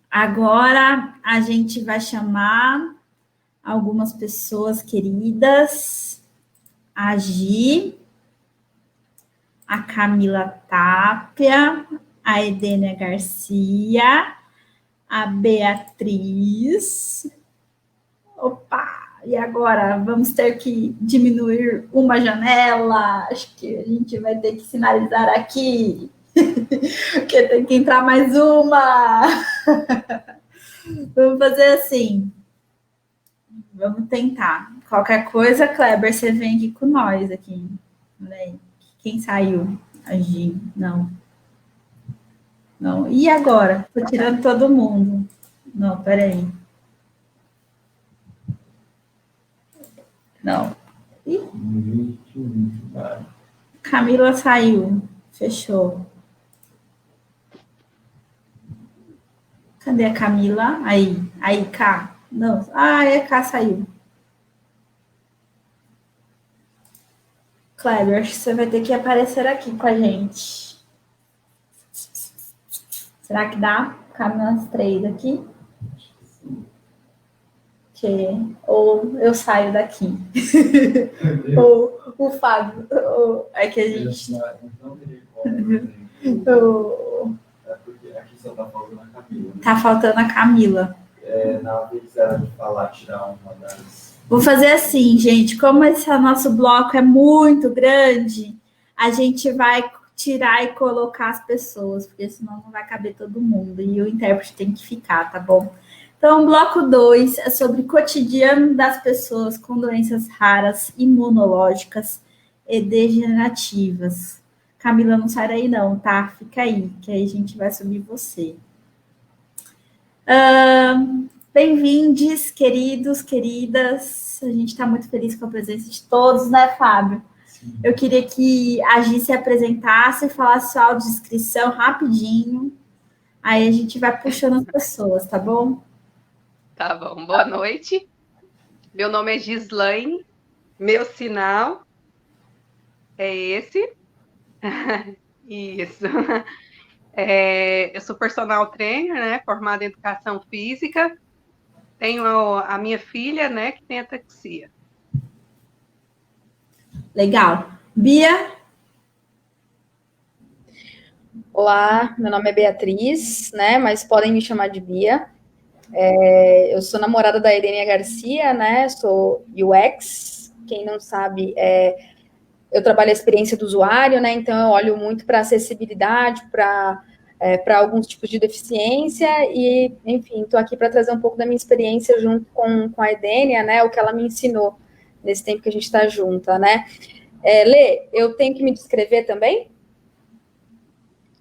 Agora a gente vai chamar algumas pessoas queridas. A Gi, a Camila Tapia, a Edênia Garcia, a Beatriz. Opa! E agora vamos ter que diminuir uma janela. Acho que a gente vai ter que sinalizar aqui. Porque tem que entrar mais uma. Vamos fazer assim. Vamos tentar. Qualquer coisa, Kleber, você vem aqui com nós aqui. Olha aí. Quem saiu? A Gi. Não. Não. E agora? Tô tirando todo mundo. Não, peraí. Não. Ih. Camila saiu. Fechou. Cadê a Camila? Aí, Cá. Não. Ah, a Cá saiu. Kleber, acho que você vai ter que aparecer aqui com a gente. Será que dá? Cabe nas 3 aqui? Ou eu saio daqui. Ou o Fábio. É que a gente. Porque aqui só tá faltando a Camila. Tá faltando a Camila. Na vez ela de falar, tirar uma das. Vou fazer assim, gente. Como esse nosso bloco é muito grande, a gente vai tirar e colocar as pessoas, porque senão não vai caber todo mundo. E o intérprete tem que ficar, tá bom? Então, bloco 2 é sobre o cotidiano das pessoas com doenças raras, imunológicas e degenerativas. Camila, não sai daí não, tá? Fica aí, que aí a gente vai subir você. Bem-vindos, queridos, queridas. A gente está muito feliz com a presença de todos, né, Fábio? Sim. Eu queria que a Gi se apresentasse e falasse sua audiodescrição rapidinho. Aí a gente vai puxando as pessoas, tá bom? Tá bom. Boa noite. Meu nome é Gislaine. Meu sinal é esse. Isso. Eu sou personal trainer, né? Formada em educação física. Tenho a minha filha, né? Que tem ataxia. Legal. Bia? Olá, meu nome é Beatriz, né? Mas podem me chamar de Bia. Eu sou namorada da Edênia Garcia, né? Sou UX. Quem não sabe, eu trabalho a experiência do usuário, né? Então eu olho muito para acessibilidade, para alguns tipos de deficiência e, enfim, estou aqui para trazer um pouco da minha experiência junto com a Edênia, né? O que ela me ensinou nesse tempo que a gente está junta, né? Lê, eu tenho que me descrever também?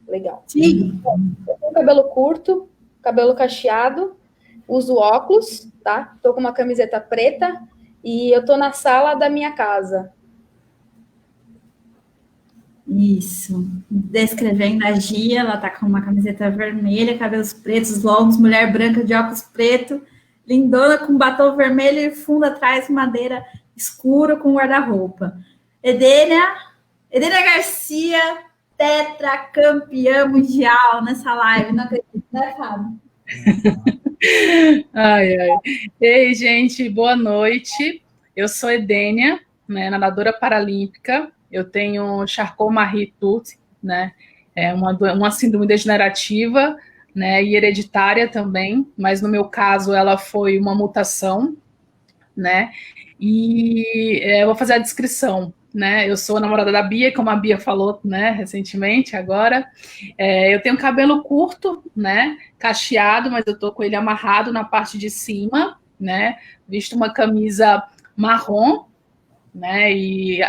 Legal. Sim. Eu tenho cabelo curto, cabelo cacheado, uso óculos, tá? Estou com uma camiseta preta e eu estou na sala da minha casa. Isso. Descrevendo a Gia, ela tá com uma camiseta vermelha, cabelos pretos longos, mulher branca de óculos preto, lindona com batom vermelho e fundo atrás, madeira escura com guarda-roupa. Edênia Garcia, tetracampeã mundial nessa live, não acredito, né, Fábio? Ai. Ei, gente, boa noite. Eu sou Edênia, né, nadadora paralímpica. Eu tenho Charcot-Marie-Tooth, né? É uma síndrome degenerativa, né, e hereditária também, mas no meu caso ela foi uma mutação, né? E eu vou fazer a descrição, né? Eu sou namorada da Bia, como a Bia falou, né, recentemente, agora. Eu tenho cabelo curto, né, cacheado, mas eu tô com ele amarrado na parte de cima, né? Visto uma camisa marrom, né? E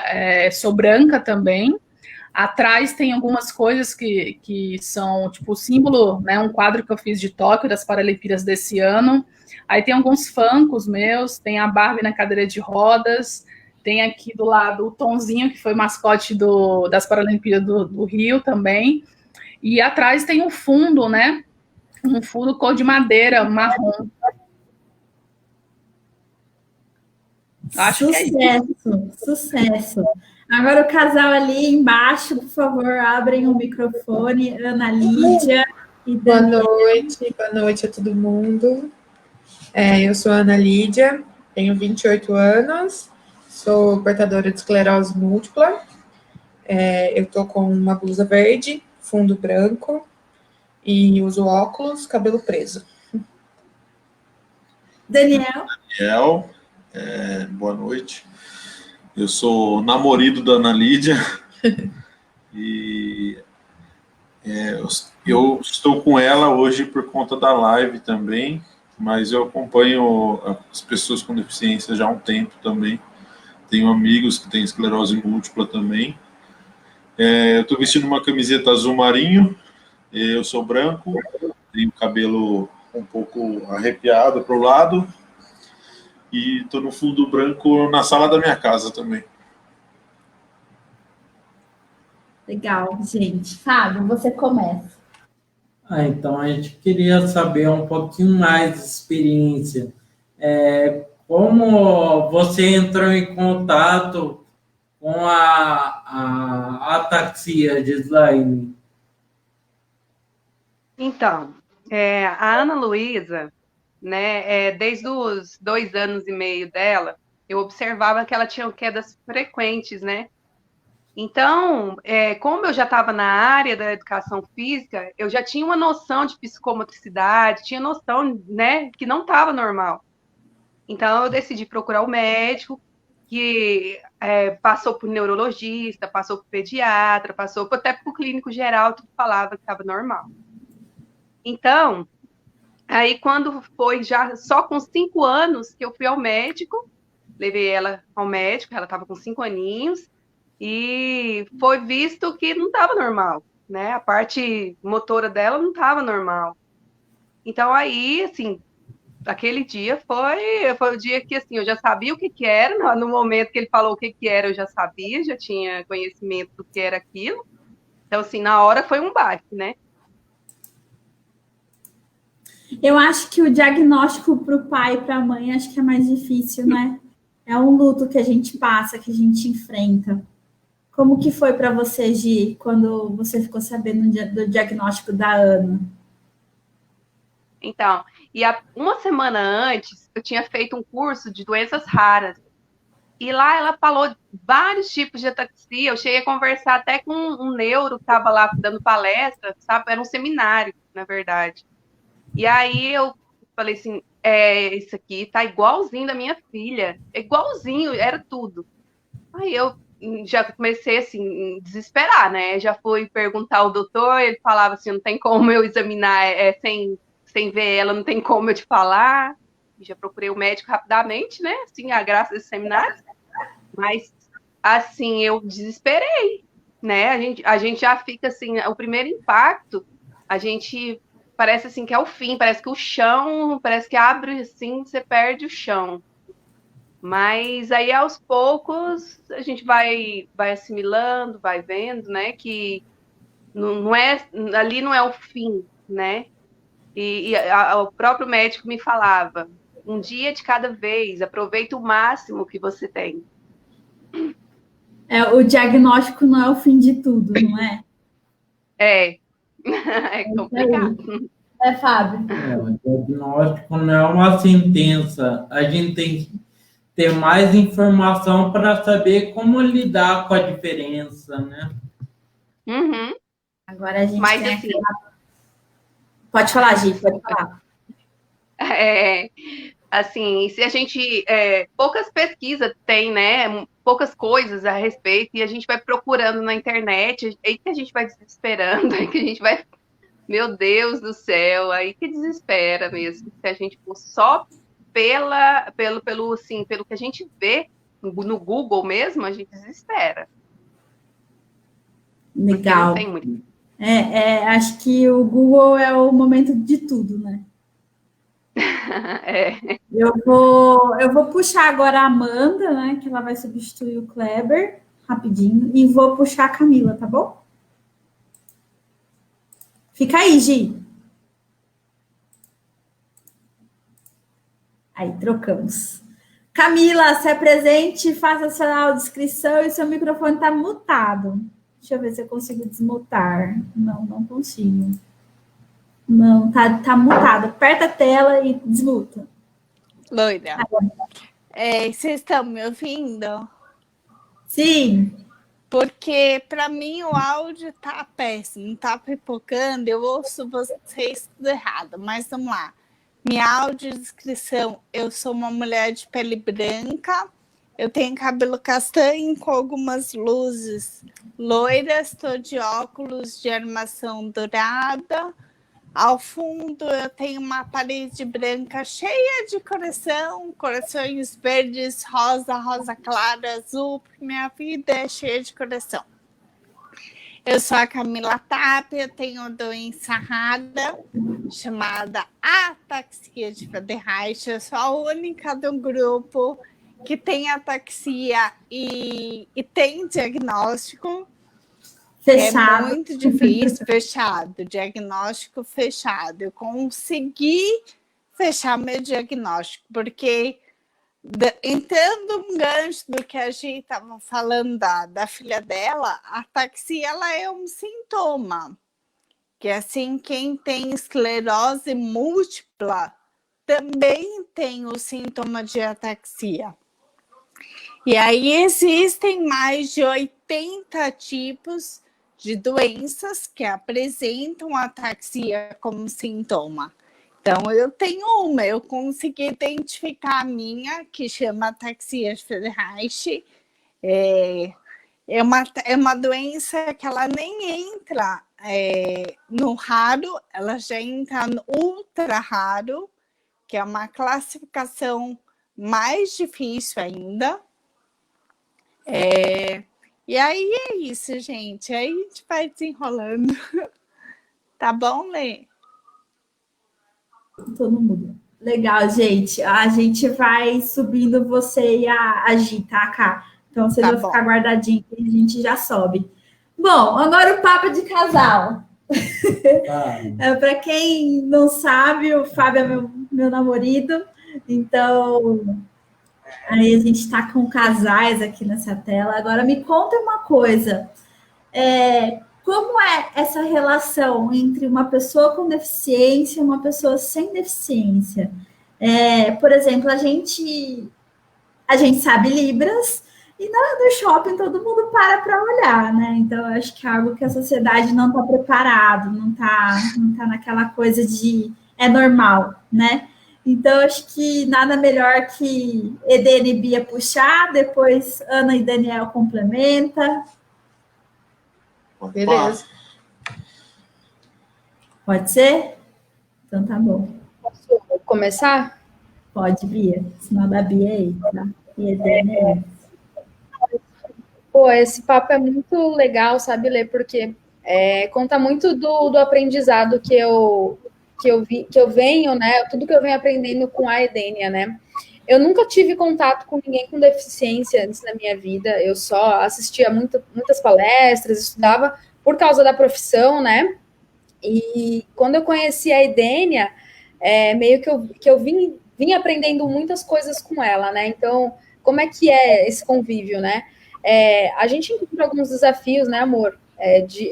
sou branca também. Atrás tem algumas coisas que são tipo o símbolo, né? Um quadro que eu fiz de Tóquio, das Paralimpíadas desse ano. Aí tem alguns funkos meus, tem a Barbie na cadeira de rodas, tem aqui do lado o Tonzinho, que foi mascote das Paralimpíadas do Rio também. E atrás tem um fundo, né? Um fundo cor de madeira, marrom. Acho sucesso. Agora o casal ali embaixo, por favor, abrem o microfone. Ana Lídia E Boa Daniel? noite a todo mundo. Eu sou a Ana Lídia, tenho 28 anos, sou portadora de esclerose múltipla. Eu tô com uma blusa verde, fundo branco e uso óculos, cabelo preso. Daniel? Daniel, boa noite. Eu sou namorado da Ana Lídia e eu estou com ela hoje por conta da live também, mas eu acompanho as pessoas com deficiência já há um tempo também. Tenho amigos que têm esclerose múltipla também. Eu estou vestindo uma camiseta azul marinho, eu sou branco, tenho cabelo um pouco arrepiado para o lado e estou no fundo branco na sala da minha casa também. Legal, gente. Fábio, você começa. Então a gente queria saber um pouquinho mais de experiência. Como você entrou em contato com a ataxia de Slaine? Então, a Ana Luísa, né, desde os 2 anos e meio dela, eu observava que ela tinha quedas frequentes, né? Então, como eu já estava na área da educação física, eu já tinha uma noção de psicomotricidade, tinha noção, né, que não estava normal. Então, eu decidi procurar o médico, que passou por neurologista, passou por pediatra, passou até por clínico geral, tudo falava que estava normal. Então, aí quando foi já só com 5 anos que eu fui ao médico, levei ela ao médico, ela estava com 5 aninhos, e foi visto que não estava normal, né? A parte motora dela não estava normal. Então aí, assim, aquele dia foi o dia que, assim, eu já sabia o que era, no momento que ele falou o que era, eu já sabia, já tinha conhecimento do que era aquilo. Então, assim, na hora foi um baque, né? Eu acho que o diagnóstico para o pai e para a mãe acho que é mais difícil, né? É um luto que a gente passa, que a gente enfrenta. Como que foi para você, Gi, quando você ficou sabendo do diagnóstico da Ana? Então, uma semana antes, eu tinha feito um curso de doenças raras. E lá ela falou vários tipos de ataxia. Eu cheguei a conversar até com um neuro que estava lá dando palestra, sabe? Era um seminário, na verdade. E aí eu falei assim, isso aqui tá igualzinho da minha filha. Igualzinho, era tudo. Aí eu já comecei, assim, a desesperar, né? Já fui perguntar ao doutor, ele falava assim, não tem como eu examinar sem ver ela, não tem como eu te falar. Já procurei o médico rapidamente, né? Assim, a graça desse seminário. Mas, assim, eu desesperei, né? A gente já fica, assim, o primeiro impacto, a gente parece, assim, que é o fim, parece que o chão, parece que abre, assim, você perde o chão. Mas aí, aos poucos, a gente vai assimilando, vai vendo, né, que ali não é o fim, né? E o próprio médico me falava, um dia de cada vez, aproveita o máximo que você tem. O diagnóstico não é o fim de tudo, não é? É complicado. Fábio? O diagnóstico não é uma sentença. A gente tem que ter mais informação para saber como lidar com a diferença, né? Uhum. Agora a gente Mas, tem assim, Pode falar, Gi, pode falar. Assim, se a gente... poucas pesquisas tem, né? Poucas coisas a respeito, e a gente vai procurando na internet, aí que a gente vai desesperando, aí que a gente vai... Meu Deus do céu, aí que desespera mesmo. Se a gente for só pelo que a gente vê no Google mesmo, a gente desespera. Legal. Não tem muito. Acho que o Google é o momento de tudo, né? Eu vou puxar agora a Amanda, né? Que ela vai substituir o Kleber rapidinho, e vou puxar a Camila, tá bom? Fica aí, Gi. Aí, trocamos. Camila, se apresente, faça a sua audiodescrição e seu microfone está mutado. Deixa eu ver se eu consigo desmutar. Não consigo. Não, tá mutado. Aperta a tela e desmuta. Loira. Vocês estão me ouvindo? Sim. Porque para mim o áudio tá péssimo, tá pipocando, eu ouço vocês tudo errado, mas vamos lá. Minha audiodescrição, eu sou uma mulher de pele branca, eu tenho cabelo castanho com algumas luzes loiras, estou de óculos de armação dourada. Ao fundo eu tenho uma parede branca cheia de corações verdes, rosa clara, azul. Minha vida é cheia de coração. Eu sou a Camila Tapia, eu tenho doença rara chamada ataxia de Friedreich. Eu sou a única do grupo que tem ataxia e tem diagnóstico. Fechado. É muito difícil, fechado, diagnóstico fechado. Eu consegui fechar meu diagnóstico, porque entrando um gancho do que a gente estava falando da filha dela, a ataxia ela é um sintoma, que assim, quem tem esclerose múltipla também tem o sintoma de ataxia. E aí existem mais de 80 tipos de doenças que apresentam ataxia como sintoma. Então, eu tenho eu consegui identificar a minha, que chama ataxia de Friedreich. É uma doença que ela nem entra no raro, ela já entra no ultra raro, que é uma classificação mais difícil ainda. E aí é isso, gente. Aí a gente vai desenrolando. Tá bom, Lê? Todo mundo. Legal, gente. A gente vai subindo você e a Gi, tá, Cá? Então, vocês vão ficar guardadinhos que a gente já sobe. Bom, agora o papo de casal. Para quem não sabe, o Fábio é meu namorado. Então, aí a gente está com casais aqui nessa tela. Agora, me conta uma coisa. Como é essa relação entre uma pessoa com deficiência e uma pessoa sem deficiência? Por exemplo, a gente sabe Libras e no shopping todo mundo para olhar, né? Então, eu acho que é algo que a sociedade não está preparado, não tá naquela coisa de é normal, né? Então, acho que nada melhor que Edene e Bia puxar, depois Ana e Daniel complementa. Beleza. Pode ser? Então tá bom. Posso começar? Pode, Bia. Sinal da Bia aí, tá? E Edene Pô, esse papo é muito legal, sabe, Lê? Porque conta muito do aprendizado que eu venho, né? Tudo que eu venho aprendendo com a Edênia, né? Eu nunca tive contato com ninguém com deficiência antes na minha vida. Eu só assistia muitas palestras, estudava por causa da profissão, né? E quando eu conheci a Edênia, meio que eu vim aprendendo muitas coisas com ela, né? Então, como é que é esse convívio, né? A gente encontra alguns desafios, né, amor?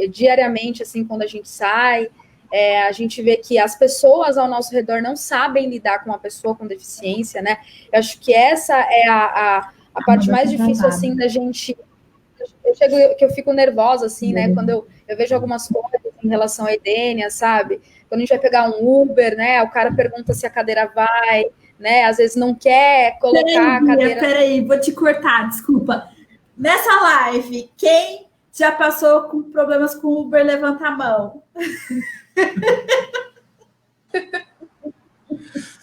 Diariamente, assim, quando a gente sai, a gente vê que as pessoas ao nosso redor não sabem lidar com uma pessoa com deficiência, né? Eu acho que essa é a parte mais difícil, assim, da gente... Eu fico nervosa, assim, né? Quando eu vejo algumas coisas em relação à Edênia, sabe? Quando a gente vai pegar um Uber, né? O cara pergunta se a cadeira vai, né? Às vezes não quer colocar a cadeira... Peraí, vou te cortar, desculpa. Nessa live, quem já passou com problemas com Uber, levanta a mão.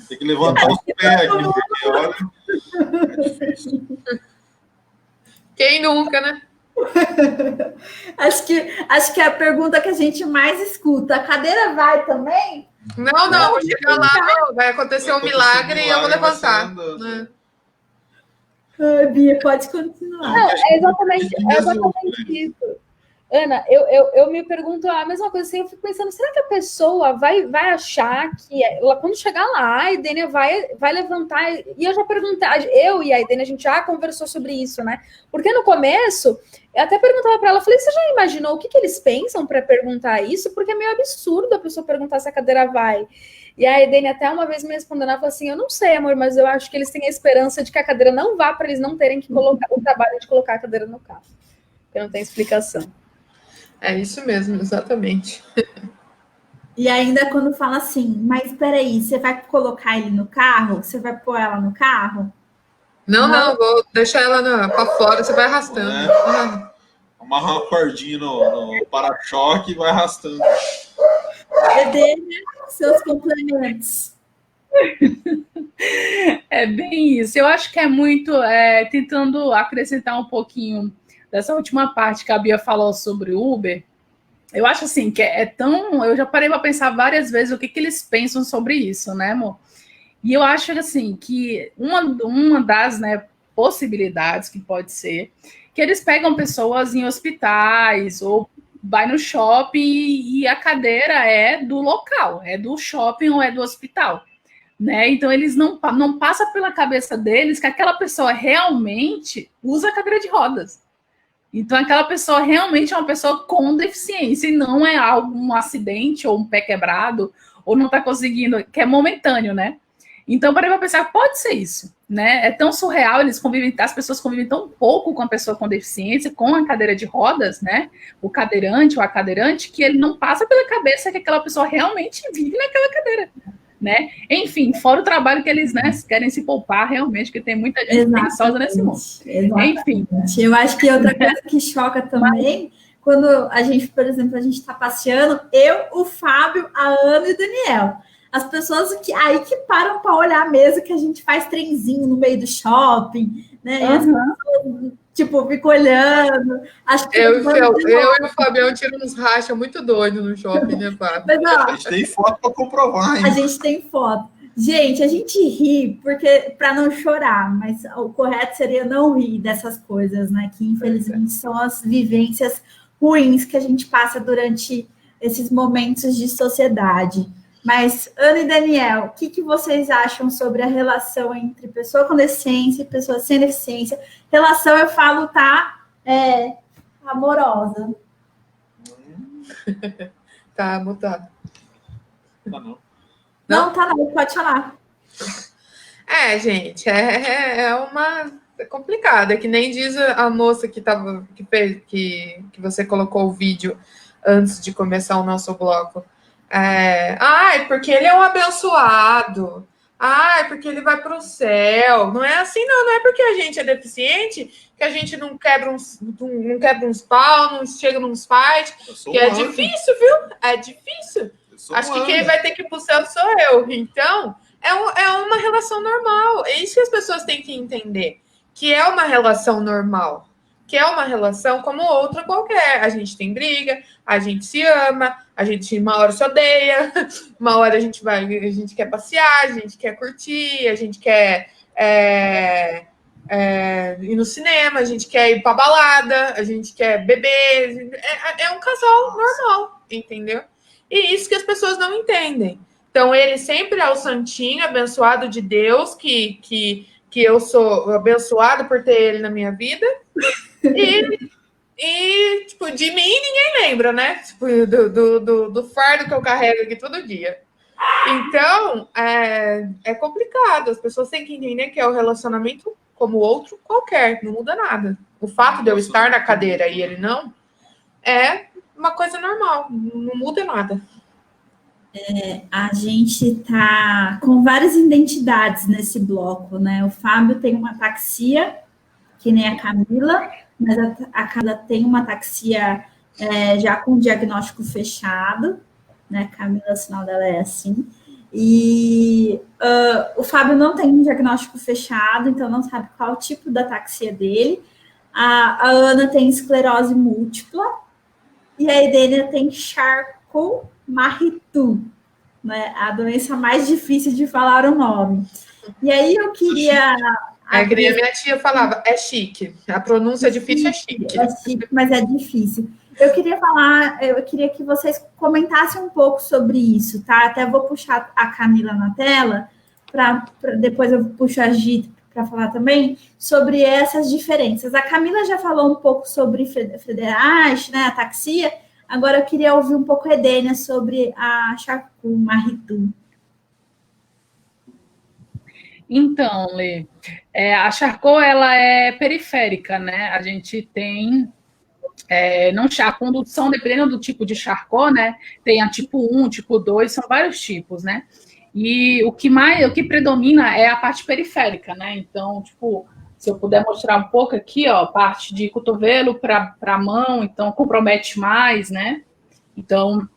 Tem que levantar os pés aqui, porque olha, é difícil. Quem nunca, né? Acho que é a pergunta que a gente mais escuta. A cadeira vai também? Não, vou chegar lá, vai acontecer um milagre e eu vou levantar. Bia, pode continuar. Não, é exatamente isso. Ana, eu me pergunto a mesma coisa assim, eu fico pensando, será que a pessoa vai achar que ela, quando chegar lá, a Edênia vai levantar, e eu já perguntei, eu e a Edênia, a gente já conversou sobre isso, né? Porque no começo, eu até perguntava para ela, falei, você já imaginou o que eles pensam para perguntar isso? Porque é meio absurdo a pessoa perguntar se a cadeira vai. E a Edênia até uma vez me respondendo, ela falou assim, eu não sei, amor, mas eu acho que eles têm a esperança de que a cadeira não vá, para eles não terem que colocar o trabalho de colocar a cadeira no carro. Porque não tem explicação. É isso mesmo, exatamente. E ainda quando fala assim, mas peraí, você vai colocar ele no carro? Você vai pôr ela no carro? Não, vou deixar ela para fora, você vai arrastando. Amarrar uma cordinha no para-choque e vai arrastando. Edênia, seus complementos. É bem isso. Eu acho que é muito tentando acrescentar um pouquinho dessa última parte que a Bia falou sobre o Uber. Eu acho assim que é tão. Eu já parei para pensar várias vezes o que eles pensam sobre isso, né, amor? E eu acho assim que uma das, né, possibilidades que pode ser que eles pegam pessoas em hospitais ou vai no shopping e a cadeira é do local, é do shopping ou é do hospital. Né? Então, eles não passa pela cabeça deles que aquela pessoa realmente usa a cadeira de rodas. Então, aquela pessoa realmente é uma pessoa com deficiência e não é um acidente ou um pé quebrado ou não está conseguindo, que é momentâneo, né? Então, parei para pensar, pode ser isso, né? É tão surreal, as pessoas convivem tão pouco com a pessoa com deficiência, com a cadeira de rodas, né? O cadeirante ou a cadeirante, que ele não passa pela cabeça que aquela pessoa realmente vive naquela cadeira. Né? Enfim, fora o trabalho que eles, né, querem se poupar realmente, porque tem muita gente preguiçosa nesse mundo. Exatamente. Enfim. Eu acho que outra coisa que choca também, quando a gente, por exemplo, a gente está passeando, eu, o Fábio, a Ana e o Daniel. As pessoas que param para olhar a mesa que a gente faz trenzinho no meio do shopping, né? E as pessoas, tipo, ficam olhando. Acho que eu e o Fabião tiramos uns rachas muito doidos no shopping, né, Fábio? Mas, ó, a gente tem foto para comprovar, hein? A gente tem foto. Gente, a gente ri porque para não chorar, mas o correto seria não rir dessas coisas, né? Que infelizmente são as vivências ruins que a gente passa durante esses momentos de sociedade. Mas, Ana e Daniel, o que vocês acham sobre a relação entre pessoa com deficiência e pessoa sem deficiência? Relação, eu falo, amorosa. Tá mutado. Não, tá não, pode falar. Gente, é complicado. É que nem diz a moça que você colocou o vídeo antes de começar o nosso bloco. Porque ele é um abençoado. Porque ele vai para o céu. Não é assim, não é porque a gente é deficiente que a gente não quebra uns pau, não chega nos fights. Que é difícil, viu? É difícil. Acho que quem vai ter que ir para o céu sou eu. Então, é uma relação normal. É isso que as pessoas têm que entender. Que é uma relação normal. Que é uma relação como outra qualquer. A gente tem briga, a gente se ama, a gente uma hora se odeia, uma hora a gente quer passear, a gente quer curtir, a gente quer ir no cinema, a gente quer ir pra balada, a gente quer beber. É um casal normal, entendeu? E isso que as pessoas não entendem. Então, ele sempre é o santinho, abençoado de Deus, que eu sou abençoado por ter ele na minha vida. E tipo, de mim ninguém lembra, né? Tipo, do fardo que eu carrego aqui todo dia. Então, é complicado. As pessoas têm que entender que é um relacionamento como outro qualquer, não muda nada. O fato de eu estar na cadeira e ele não, é uma coisa normal, não muda nada. A gente tá com várias identidades nesse bloco, né? O Fábio tem uma ataxia, que nem a Camila, mas a Camila tem uma ataxia já com diagnóstico fechado, né? A Camila, o sinal dela é assim. E o Fábio não tem um diagnóstico fechado, então não sabe qual o tipo da ataxia dele. A Ana tem esclerose múltipla e a Edênia tem Charcot-Marie-Tooth, né? A doença mais difícil de falar o nome. E aí eu queria... Minha tia falava, é chique. A pronúncia difícil é chique. É chique, mas é difícil. eu queria que vocês comentassem um pouco sobre isso, tá? Até vou puxar a Camila na tela, para depois eu puxo a Gi para falar também sobre essas diferenças. A Camila já falou um pouco sobre Federation, né, a taxia. Agora eu queria ouvir um pouco a Edênia sobre a Charcot Marie-Tooth. Então, Lê, a Charcot, ela é periférica, né? A gente tem, a condução, dependendo do tipo de Charcot, né? Tem a tipo 1, tipo 2, são vários tipos, né? E o que predomina é a parte periférica, né? Então, tipo, se eu puder mostrar um pouco aqui, ó, parte de cotovelo para a mão, então compromete mais, né? Então,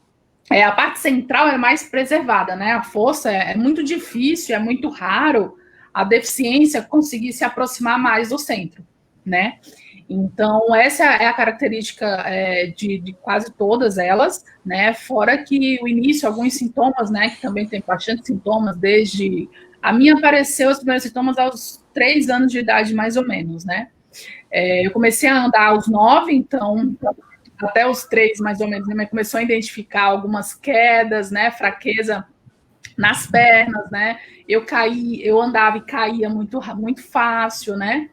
a parte central é mais preservada, né? A força é muito difícil, é muito raro a deficiência conseguir se aproximar mais do centro, né? Então, essa é a característica de quase todas elas, né? Fora que o início, alguns sintomas, né? Que também tem bastante sintomas, desde... A minha apareceu os primeiros sintomas aos 3 anos de idade, mais ou menos, né? Eu comecei a andar aos 9, então... Até os 3, mais ou menos, minha mãe começou a identificar algumas quedas, né? Fraqueza nas pernas, né? Eu andava e caía muito, muito fácil, né?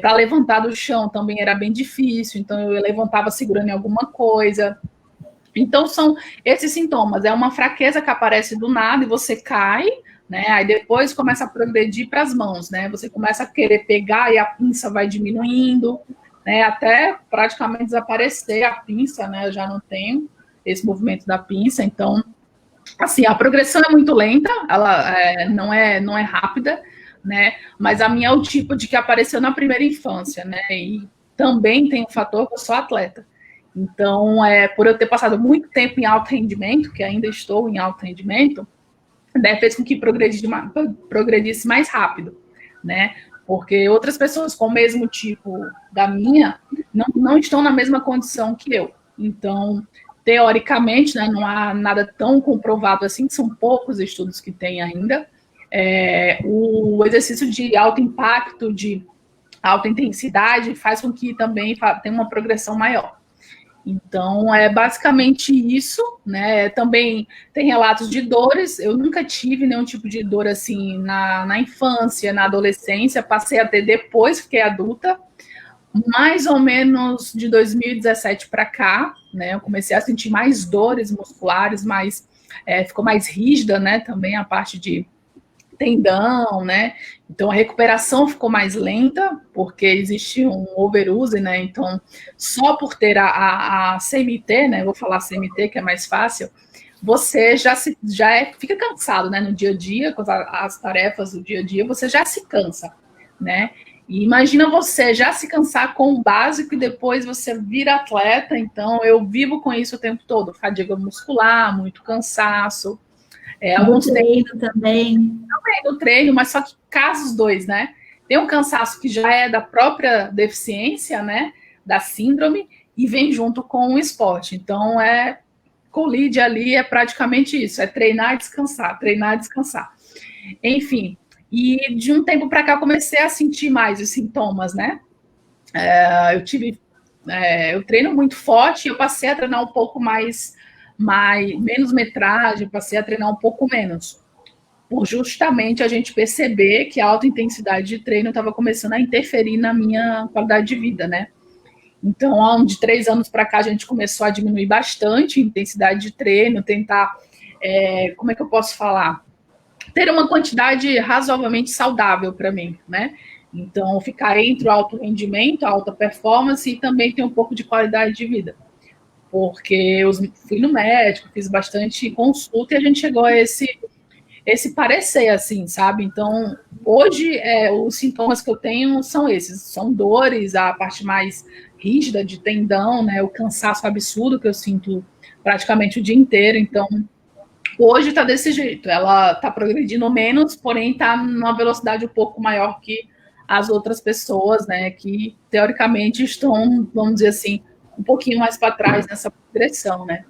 Para levantar do chão também era bem difícil, então eu levantava segurando em alguma coisa. Então são esses sintomas, é uma fraqueza que aparece do nada e você cai, né? Aí depois começa a progredir para as mãos, né? Você começa a querer pegar e a pinça vai diminuindo, né? Até praticamente desaparecer a pinça, né? Eu já não tenho esse movimento da pinça, então assim, a progressão é muito lenta, ela não é rápida, né? Mas a minha é o tipo de que apareceu na primeira infância, né? E também tem o fator que eu sou atleta. Então, por eu ter passado muito tempo em alto rendimento, que ainda estou em alto rendimento, fez com que progredisse mais rápido, né? Porque outras pessoas com o mesmo tipo da minha não estão na mesma condição que eu. Então, teoricamente, né, não há nada tão comprovado assim, são poucos estudos que tem ainda. O exercício de alto impacto, de alta intensidade, faz com que também tenha uma progressão maior. Então, é basicamente isso, né? Também tem relatos de dores, eu nunca tive nenhum tipo de dor assim na infância, na adolescência, passei a ter depois, fiquei adulta, mais ou menos de 2017 para cá, né? Eu comecei a sentir mais dores musculares, ficou mais rígida, né? Também a parte de tendão, né? Então a recuperação ficou mais lenta, porque existe um overuse, né? Então, só por ter a CMT, né? Eu vou falar CMT, que é mais fácil, você fica cansado, né? No dia a dia, com as tarefas do dia a dia, você já se cansa, né? E imagina você já se cansar com o básico e depois você vira atleta. Então, eu vivo com isso o tempo todo. Fadiga muscular, muito cansaço. Algum treino também. Também do treino, mas só que casos dois, né? Tem um cansaço que já é da própria deficiência, né? Da síndrome, e vem junto com o esporte. Então, colide ali, é praticamente isso. É treinar e descansar, treinar e descansar. Enfim, e de um tempo para cá eu comecei a sentir mais os sintomas, né? Eu treino muito forte, eu passei a treinar um pouco menos metragem, passei a treinar um pouco menos, por justamente a gente perceber que a alta intensidade de treino estava começando a interferir na minha qualidade de vida, né? Então, de 3 anos para cá, a gente começou a diminuir bastante a intensidade de treino, tentar, como é que eu posso falar? Ter uma quantidade razoavelmente saudável para mim, né? Então, ficar entre o alto rendimento, a alta performance e também ter um pouco de qualidade de vida. Porque eu fui no médico, fiz bastante consulta e a gente chegou a esse parecer, assim, sabe? Então, hoje, os sintomas que eu tenho são esses, são dores, a parte mais rígida de tendão, né? O cansaço absurdo que eu sinto praticamente o dia inteiro. Então, hoje está desse jeito, ela está progredindo menos, porém está numa velocidade um pouco maior que as outras pessoas, né? Que, teoricamente, estão, vamos dizer assim, um pouquinho mais para trás nessa progressão, né?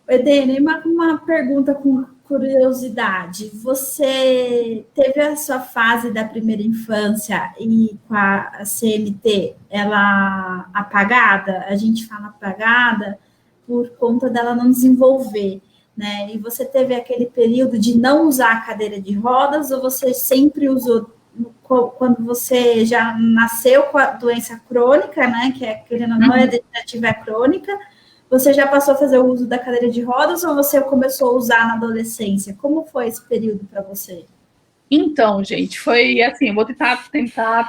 Edênia, uma pergunta com curiosidade, você teve a sua fase da primeira infância e com a CMT, ela apagada? A gente fala apagada por conta dela não desenvolver, né? E você teve aquele período de não usar a cadeira de rodas ou você sempre usou quando você já nasceu com a doença crônica, né? Que é, querendo ou não, é degenerativa, é crônica. Você já passou a fazer o uso da cadeira de rodas ou você começou a usar na adolescência? Como foi esse período para você? Então, gente, foi assim, eu vou tentar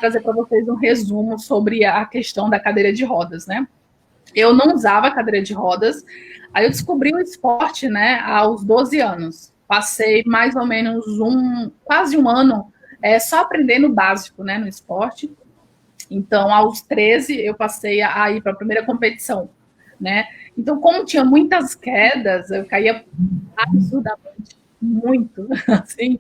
trazer para vocês um resumo sobre a questão da cadeira de rodas, né? Eu não usava cadeira de rodas, aí eu descobri o esporte, né, aos 12 anos. Passei mais ou menos quase um ano só aprendendo o básico, né, no esporte. Então, aos 13, eu passei a ir para a primeira competição, né? Então, como tinha muitas quedas, eu caía absurdamente, muito, assim.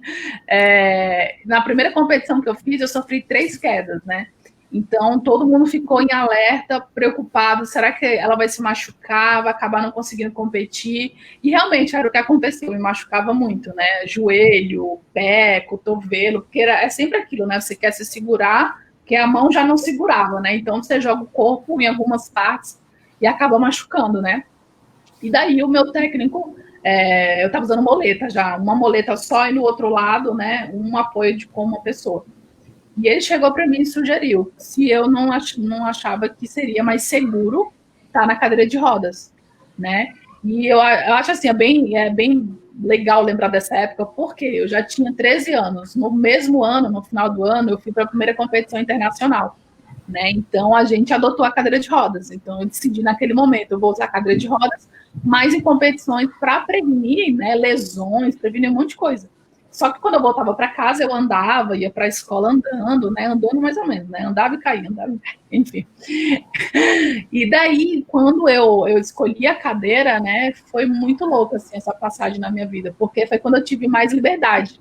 Na primeira competição que eu fiz, eu sofri 3 quedas, né? Então, todo mundo ficou em alerta, preocupado, será que ela vai se machucar, vai acabar não conseguindo competir? E realmente era o que aconteceu, me machucava muito, né? Joelho, pé, cotovelo, porque é sempre aquilo, né? Você quer se segurar, porque a mão já não segurava, né? Então, você joga o corpo em algumas partes e acaba machucando, né? E daí o meu técnico, eu estava usando moleta já, uma moleta só e no outro lado, né, um apoio com uma pessoa. E ele chegou para mim e sugeriu se eu não achava que seria mais seguro estar na cadeira de rodas, né? E eu acho assim, é bem legal lembrar dessa época, porque eu já tinha 13 anos. No mesmo ano, no final do ano, eu fui para a primeira competição internacional, né? Então, a gente adotou a cadeira de rodas. Então, eu decidi naquele momento, eu vou usar a cadeira de rodas, mas em competições para prevenir, né, lesões, prevenir um monte de coisa. Só que quando eu voltava para casa, eu andava, ia para a escola andando, né, andando mais ou menos, né, andava e caía, enfim. E daí, quando eu escolhi a cadeira, né, foi muito louco, assim, essa passagem na minha vida, porque foi quando eu tive mais liberdade,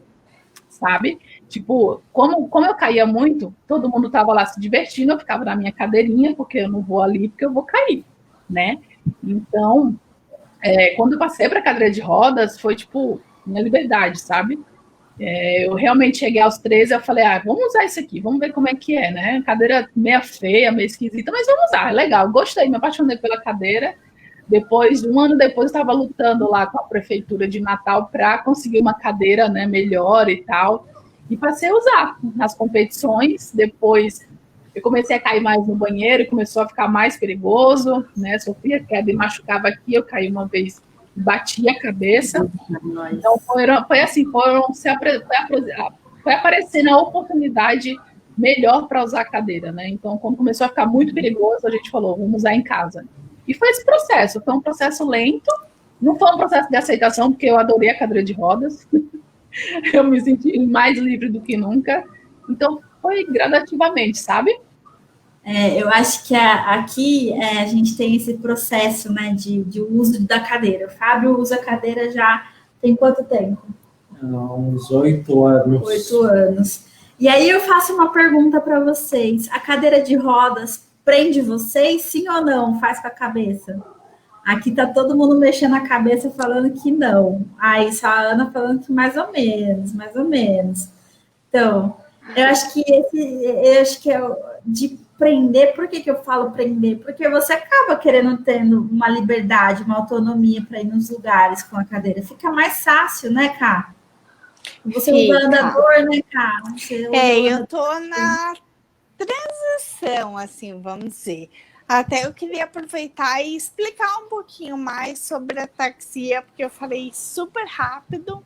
sabe? Tipo, como eu caía muito, todo mundo estava lá se divertindo, eu ficava na minha cadeirinha, porque eu não vou ali, porque eu vou cair, né? Então, quando eu passei para a cadeira de rodas, foi, tipo, minha liberdade, sabe? Eu realmente cheguei aos 13, eu falei, vamos usar isso aqui, vamos ver como é que é, né? Cadeira meio feia, meio esquisita, mas vamos usar, é legal, gostei, me apaixonei pela cadeira. Depois, um ano depois, eu estava lutando lá com a prefeitura de Natal para conseguir uma cadeira, né, melhor e tal, e passei a usar nas competições. Depois, eu comecei a cair mais no banheiro e começou a ficar mais perigoso, né, sofria queda e machucava aqui, eu caí uma vez, bati a cabeça. Então, foi assim, foi aparecendo a oportunidade melhor para usar a cadeira, né? Então, quando começou a ficar muito perigoso, a gente falou, vamos usar em casa. E foi esse processo, foi um processo lento, não foi um processo de aceitação, porque eu adorei a cadeira de rodas, eu me senti mais livre do que nunca, então foi gradativamente, sabe? Eu acho que aqui a gente tem esse processo, né, de uso da cadeira. O Fábio usa a cadeira já tem quanto tempo? Uns 8 anos. 8 anos. E aí eu faço uma pergunta para vocês. A cadeira de rodas prende vocês, sim ou não? Faz com a cabeça. Aqui tá todo mundo mexendo a cabeça falando que não. Aí só a Ana falando que mais ou menos. Então, eu acho que de prender, por que eu falo prender? Porque você acaba tendo uma liberdade, uma autonomia para ir nos lugares com a cadeira. Fica mais fácil, né, Cá? Você usa andador, né, Cá? Eu tô na transição, assim, vamos dizer. Até eu queria aproveitar e explicar um pouquinho mais sobre a ataxia, porque eu falei super rápido,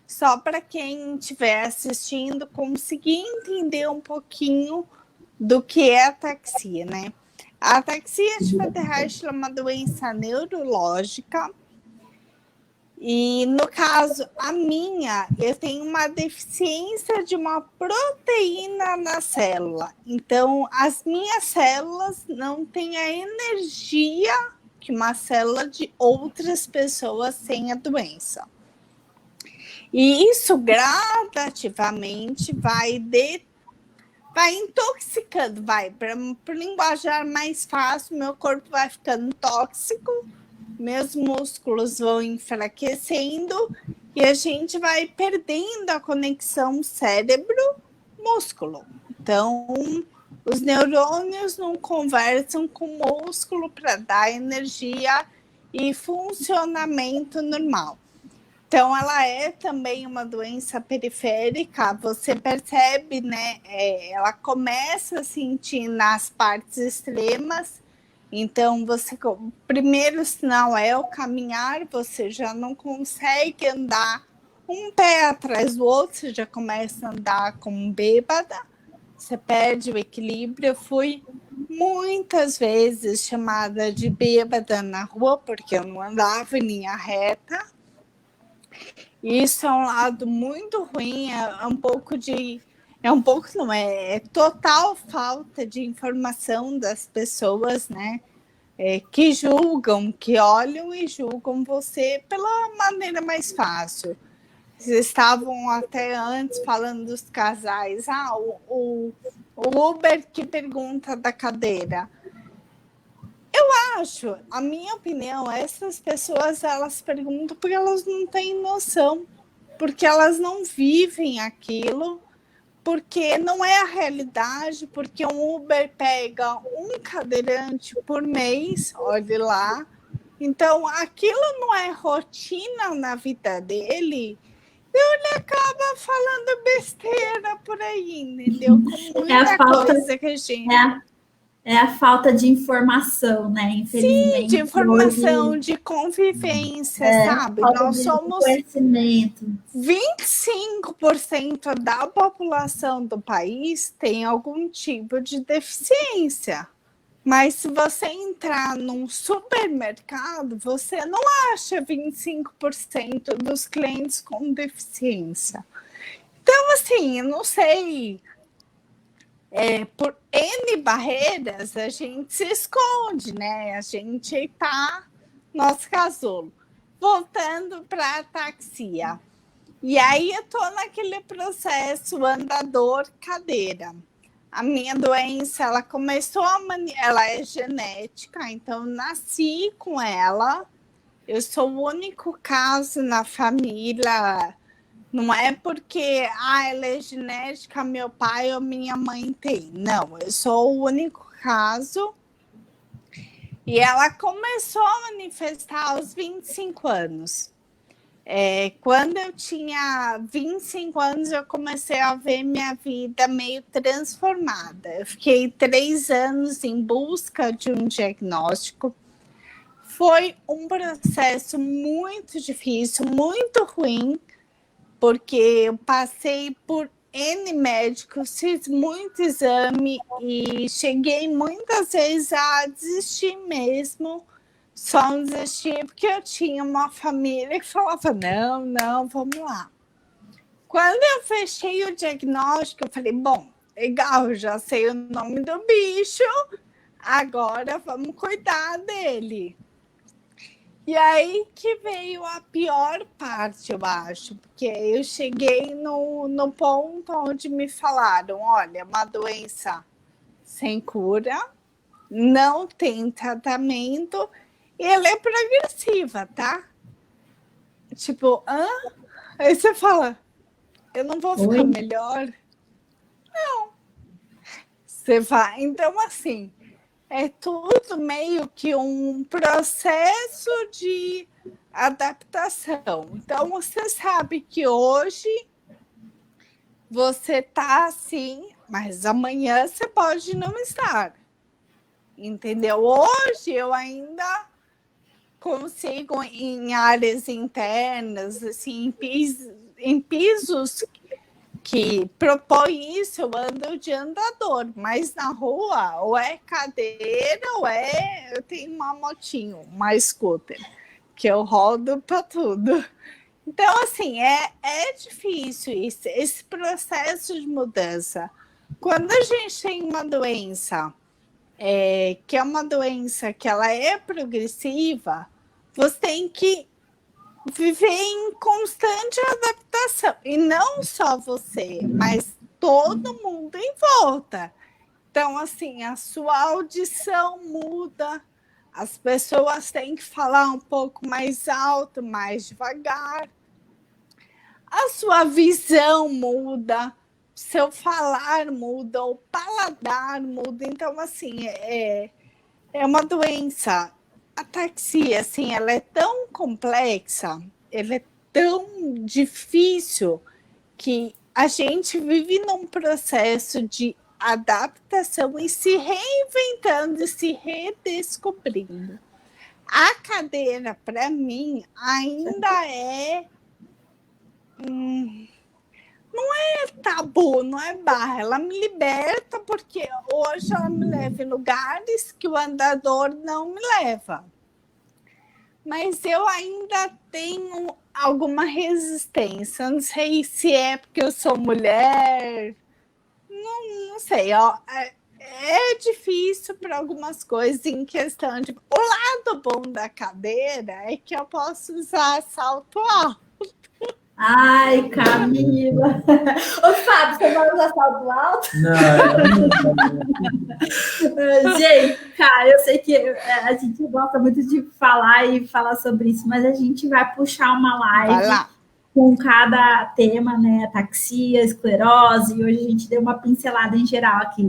só para quem estiver assistindo conseguir entender um pouquinho do que é ataxia, né? A ataxia de Federer é uma doença neurológica e, no caso, a minha, eu tenho uma deficiência de uma proteína na célula. Então, as minhas células não têm a energia que uma célula de outras pessoas tem a doença. E isso gradativamente vai intoxicando, para linguajar mais fácil, meu corpo vai ficando tóxico, meus músculos vão enfraquecendo e a gente vai perdendo a conexão cérebro-músculo. Então, os neurônios não conversam com o músculo para dar energia e funcionamento normal. Então, ela é também uma doença periférica, você percebe, né? Ela começa a sentir nas partes extremas. Então, o primeiro sinal é o caminhar, você já não consegue andar um pé atrás do outro, você já começa a andar como bêbada, você perde o equilíbrio. Eu fui muitas vezes chamada de bêbada na rua, porque eu não andava em linha reta. Isso é um lado muito ruim, é total falta de informação das pessoas, né? Que julgam, que olham e julgam você pela maneira mais fácil. Vocês estavam até antes falando dos casais. O Uber que pergunta da cadeira. Eu acho, a minha opinião, essas pessoas, elas perguntam porque elas não têm noção, porque elas não vivem aquilo, porque não é a realidade, porque um Uber pega um cadeirante por mês, olhe lá. Então, aquilo não é rotina na vida dele, e ele acaba falando besteira por aí, entendeu? Com muita coisa que a gente... É a falta de informação, né? Infelizmente. Sim, de informação, hoje, de convivência, sabe? Nós somos conhecimento. 25% da população do país tem algum tipo de deficiência. Mas se você entrar num supermercado, você não acha 25% dos clientes com deficiência. Então, assim, eu não sei... por N barreiras, a gente se esconde, né? A gente tá nosso casulo. Voltando para a ataxia. E aí eu tô naquele processo andador-cadeira. A minha doença, ela começou ela é genética, então eu nasci com ela. Eu sou o único caso na família. Não é porque ela é genética, meu pai ou minha mãe tem. Não, eu sou o único caso. E ela começou a manifestar aos 25 anos. Quando eu tinha 25 anos, eu comecei a ver minha vida meio transformada. Eu fiquei 3 anos em busca de um diagnóstico. Foi um processo muito difícil, muito ruim, porque eu passei por N médicos, fiz muito exame e cheguei muitas vezes a desistir mesmo, só não desistir porque eu tinha uma família que falava, não, vamos lá. Quando eu fechei o diagnóstico, eu falei, bom, legal, já sei o nome do bicho, agora vamos cuidar dele. E aí que veio a pior parte, eu acho, porque eu cheguei no ponto onde me falaram, olha, uma doença sem cura, não tem tratamento, e ela é progressiva, tá? Tipo, Aí você fala, eu não vou ficar melhor? Não. Você vai, então assim... É tudo meio que um processo de adaptação. Então, você sabe que hoje você está assim, mas amanhã você pode não estar. Entendeu? Hoje eu ainda consigo, em áreas internas, assim, em pisos que propõe isso, eu ando de andador, mas na rua ou é cadeira ou eu tenho uma motinho, uma scooter, que eu rodo para tudo. Então, assim, é difícil isso, esse processo de mudança. Quando a gente tem uma doença, que é uma doença que ela é progressiva, você tem que viver em constante adaptação. E não só você, mas todo mundo em volta. Então, assim, a sua audição muda, as pessoas têm que falar um pouco mais alto, mais devagar. a sua visão muda, seu falar muda, o paladar muda. Então, assim, é uma doença. A ataxia, assim, ela é tão complexa, ela é tão difícil que a gente vive num processo de adaptação e se reinventando e se redescobrindo. A cadeira, para mim, ainda é... não é tabu, não é barra. Ela me liberta porque hoje ela me leva em lugares que o andador não me leva. Mas eu ainda tenho alguma resistência. Não sei se é porque eu sou mulher. Não sei, ó. É difícil para algumas coisas em questão de... O lado bom da cadeira é que eu posso usar salto alto. Ai, Camila. Ô, Fábio, você vai usar salto alto? Não, gente, cara, eu sei que a gente gosta muito de falar sobre isso, mas a gente vai puxar uma live com cada tema, né? Ataxia, esclerose, e hoje a gente deu uma pincelada em geral aqui,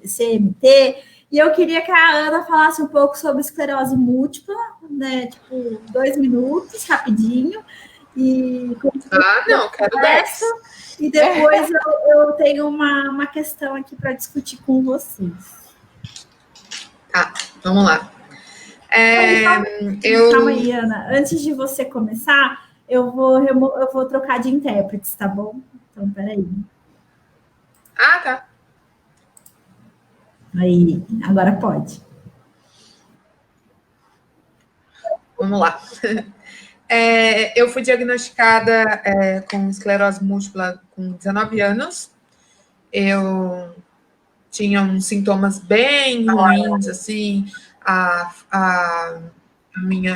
CMT, e eu queria que a Ana falasse um pouco sobre esclerose múltipla, né? Tipo, 2 minutos, rapidinho. Quero 10. E depois eu tenho uma questão aqui para discutir com vocês. Tá, vamos lá. Calma aí, Ana. Antes de você começar, eu vou trocar de intérpretes, tá bom? Então, peraí. Tá. Aí, agora pode. Vamos lá. Eu fui diagnosticada com esclerose múltipla com 19 anos. Eu tinha uns sintomas bem ruins, assim,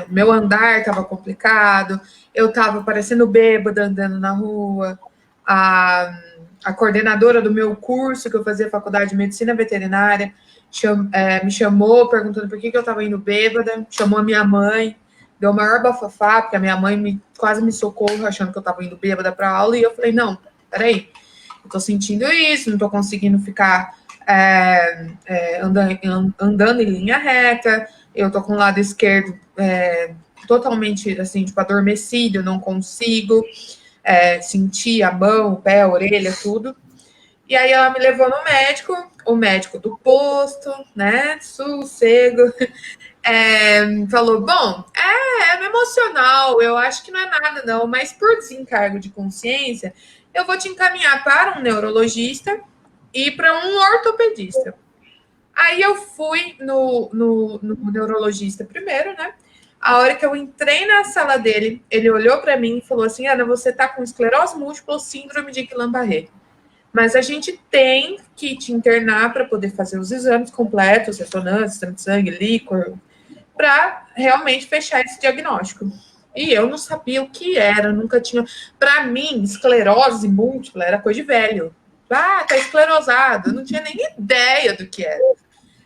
meu andar estava complicado, eu estava parecendo bêbada andando na rua, a coordenadora do meu curso, que eu fazia faculdade de medicina veterinária, me chamou perguntando por que eu estava indo bêbada, chamou a minha mãe, deu o maior bafafá, porque a minha mãe quase me socorro, achando que eu estava indo bêbada para aula, e eu falei, não, peraí, eu tô sentindo isso, não tô conseguindo ficar andando em linha reta, eu tô com o lado esquerdo totalmente, assim, tipo, adormecido, eu não consigo sentir a mão, o pé, a orelha, tudo. E aí ela me levou no médico, o médico do posto, né, sossego, falou, bom, é emocional, eu acho que não é nada não, mas por desencargo de consciência, eu vou te encaminhar para um neurologista e para um ortopedista. Aí eu fui no neurologista primeiro, né? A hora que eu entrei na sala dele, ele olhou para mim e falou assim, Ana, você tá com esclerose múltipla ou síndrome de Guillain-Barré. Mas a gente tem que te internar para poder fazer os exames completos, ressonância, exame de sangue, líquor, para realmente fechar esse diagnóstico. E eu não sabia o que era, nunca tinha... Para mim, esclerose múltipla era coisa de velho. Tá esclerosado, eu não tinha nem ideia do que era.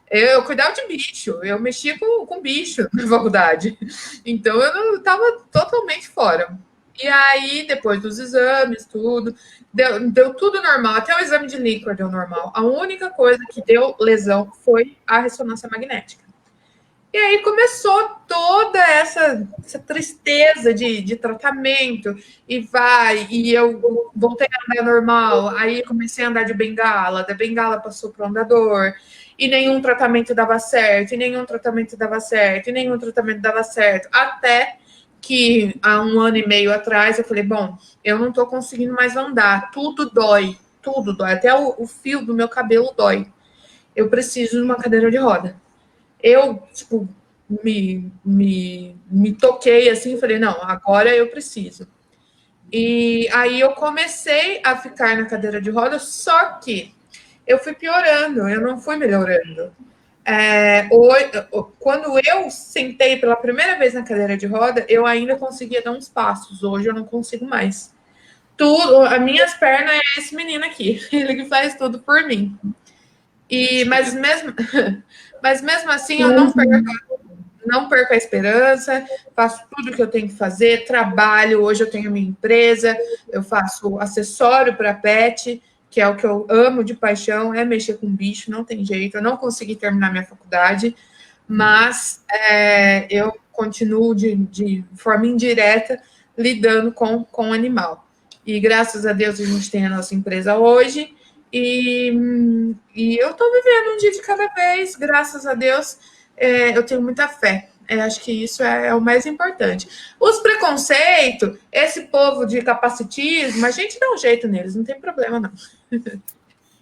Eu cuidava de bicho, eu mexia com bicho na faculdade. Então, eu não estava totalmente fora. E aí, depois dos exames, tudo, deu tudo normal. Até o exame de líquor deu normal. A única coisa que deu lesão foi a ressonância magnética. E aí começou toda essa tristeza de tratamento, e eu voltei a andar normal, aí comecei a andar de bengala, da bengala passou para o andador, e nenhum tratamento dava certo, até que há 1 ano e meio atrás eu falei, bom, eu não estou conseguindo mais andar, tudo dói, até o fio do meu cabelo dói, eu preciso de uma cadeira de roda. Eu, tipo, me toquei assim, falei, não, agora eu preciso. E aí eu comecei a ficar na cadeira de roda, só que eu fui piorando, eu não fui melhorando. Quando eu sentei pela primeira vez na cadeira de roda, eu ainda conseguia dar uns passos, hoje eu não consigo mais. As minhas pernas é esse menino aqui, ele que faz tudo por mim. Mas mesmo assim, eu não perco a esperança, faço tudo o que eu tenho que fazer, trabalho, hoje eu tenho minha empresa, eu faço acessório para pet, que é o que eu amo de paixão, é mexer com bicho, não tem jeito, eu não consegui terminar minha faculdade, mas eu continuo de forma indireta lidando com o animal. E graças a Deus a gente tem a nossa empresa hoje, e eu estou vivendo um dia de cada vez, graças a Deus, eu tenho muita fé. Acho que isso é o mais importante. Os preconceitos, esse povo de capacitismo, a gente dá um jeito neles, não tem problema, não.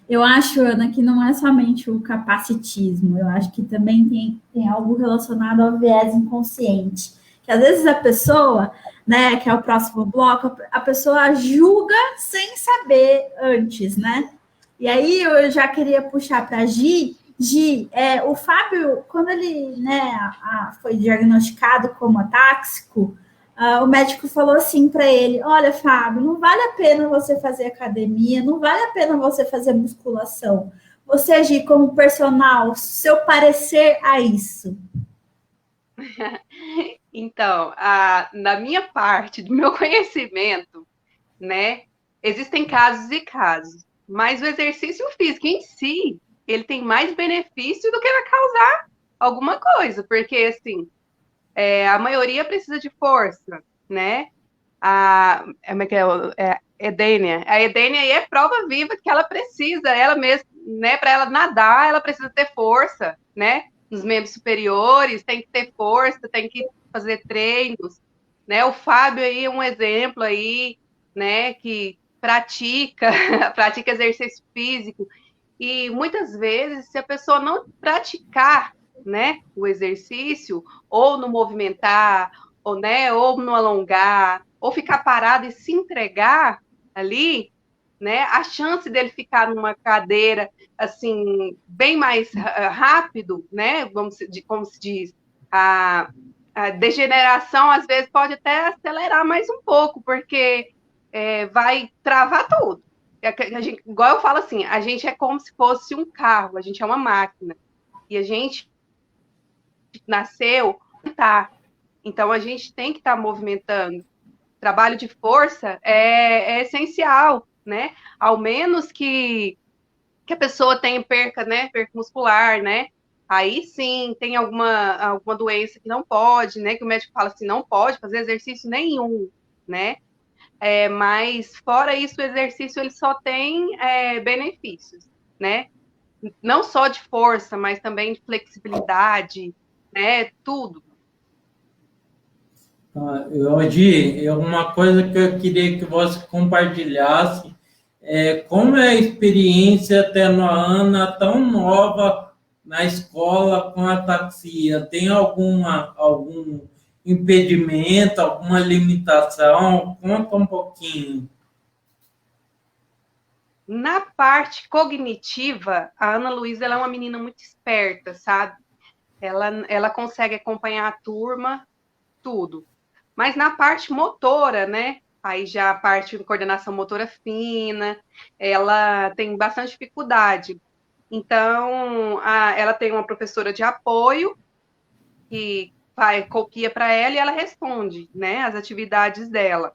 Eu acho, Ana, que não é somente o capacitismo, eu acho que também tem algo relacionado ao viés inconsciente. Que às vezes a pessoa, né, que é o próximo bloco, a pessoa julga sem saber antes, né? E aí eu já queria puxar para a Gi, o Fábio, quando ele, né, foi diagnosticado como atáxico, o médico falou assim para ele: olha, Fábio, não vale a pena você fazer academia, não vale a pena você fazer musculação. Você agir como personal, seu parecer a isso. Então, na minha parte, do meu conhecimento, né, existem casos e casos, mas o exercício físico em si, ele tem mais benefício do que vai causar alguma coisa, porque, assim, a maioria precisa de força, né? A Edênia. A Edênia aí é prova viva que ela precisa, ela mesma, né? Para ela nadar, ela precisa ter força, né? Nos membros superiores, tem que ter força, tem que fazer treinos, né? O Fábio aí é um exemplo aí, né? Que pratica exercício físico. E muitas vezes, se a pessoa não praticar, né, o exercício, ou no movimentar, ou, né, ou no alongar, ou ficar parado e se entregar ali, né, a chance dele ficar numa cadeira, assim, bem mais rápido, né, como se diz, a degeneração, às vezes, pode até acelerar mais um pouco, porque vai travar tudo. Igual eu falo assim, a gente é como se fosse um carro, a gente é uma máquina. E a gente nasceu, tá? Então a gente tem que estar movimentando. Trabalho de força é essencial, né? Ao menos que a pessoa tenha perca muscular, né? Aí sim, tem alguma doença que não pode, né? Que o médico fala assim, não pode fazer exercício nenhum, né? Mas fora isso, o exercício ele só tem benefícios, né? Não só de força, mas também de flexibilidade, né? Tudo. Hoje, uma coisa que eu queria que você compartilhasse como é a experiência tendo a Ana tão nova na escola com ataxia. Tem algum impedimento, alguma limitação? Conta um pouquinho. Na parte cognitiva, a Ana Luísa ela é uma menina muito esperta, sabe? Ela consegue acompanhar a turma, tudo. Mas na parte motora, né? Aí já a parte de coordenação motora fina, ela tem bastante dificuldade. Então, ela tem uma professora de apoio que copia para ela e ela responde, né, as atividades dela.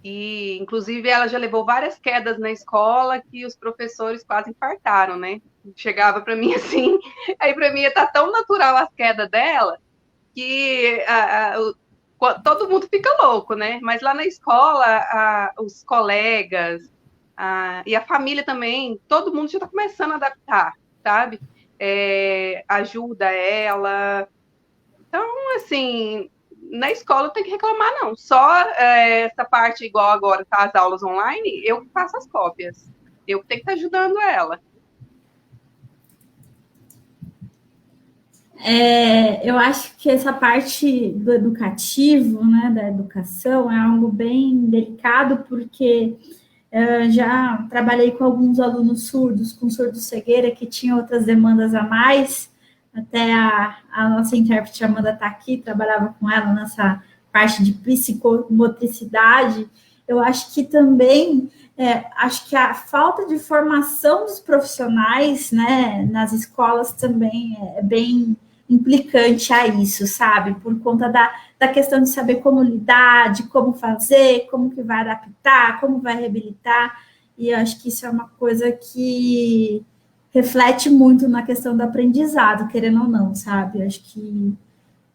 E, inclusive, ela já levou várias quedas na escola que os professores quase infartaram, né? Chegava para mim assim, aí para mim tá tão natural as quedas dela que todo mundo fica louco, né? Mas lá na escola, os colegas e a família também, todo mundo já está começando a adaptar, sabe? Ajuda ela. Então, assim, na escola não tem que reclamar, não. Só essa parte, igual agora, tá, as aulas online, eu que faço as cópias. Eu que tenho que estar ajudando ela. Eu acho que essa parte do educativo, né, da educação, é algo bem delicado, porque já trabalhei com alguns alunos surdos, com surdo-cegueira, que tinham outras demandas a mais. Até a nossa intérprete Amanda está aqui, trabalhava com ela nessa parte de psicomotricidade. Eu acho que também, acho que a falta de formação dos profissionais, né, nas escolas também é bem implicante a isso, sabe? Por conta da questão de saber como lidar, de como fazer, como que vai adaptar, como vai reabilitar. E eu acho que isso é uma coisa que reflete muito na questão do aprendizado, querendo ou não, sabe? Eu acho que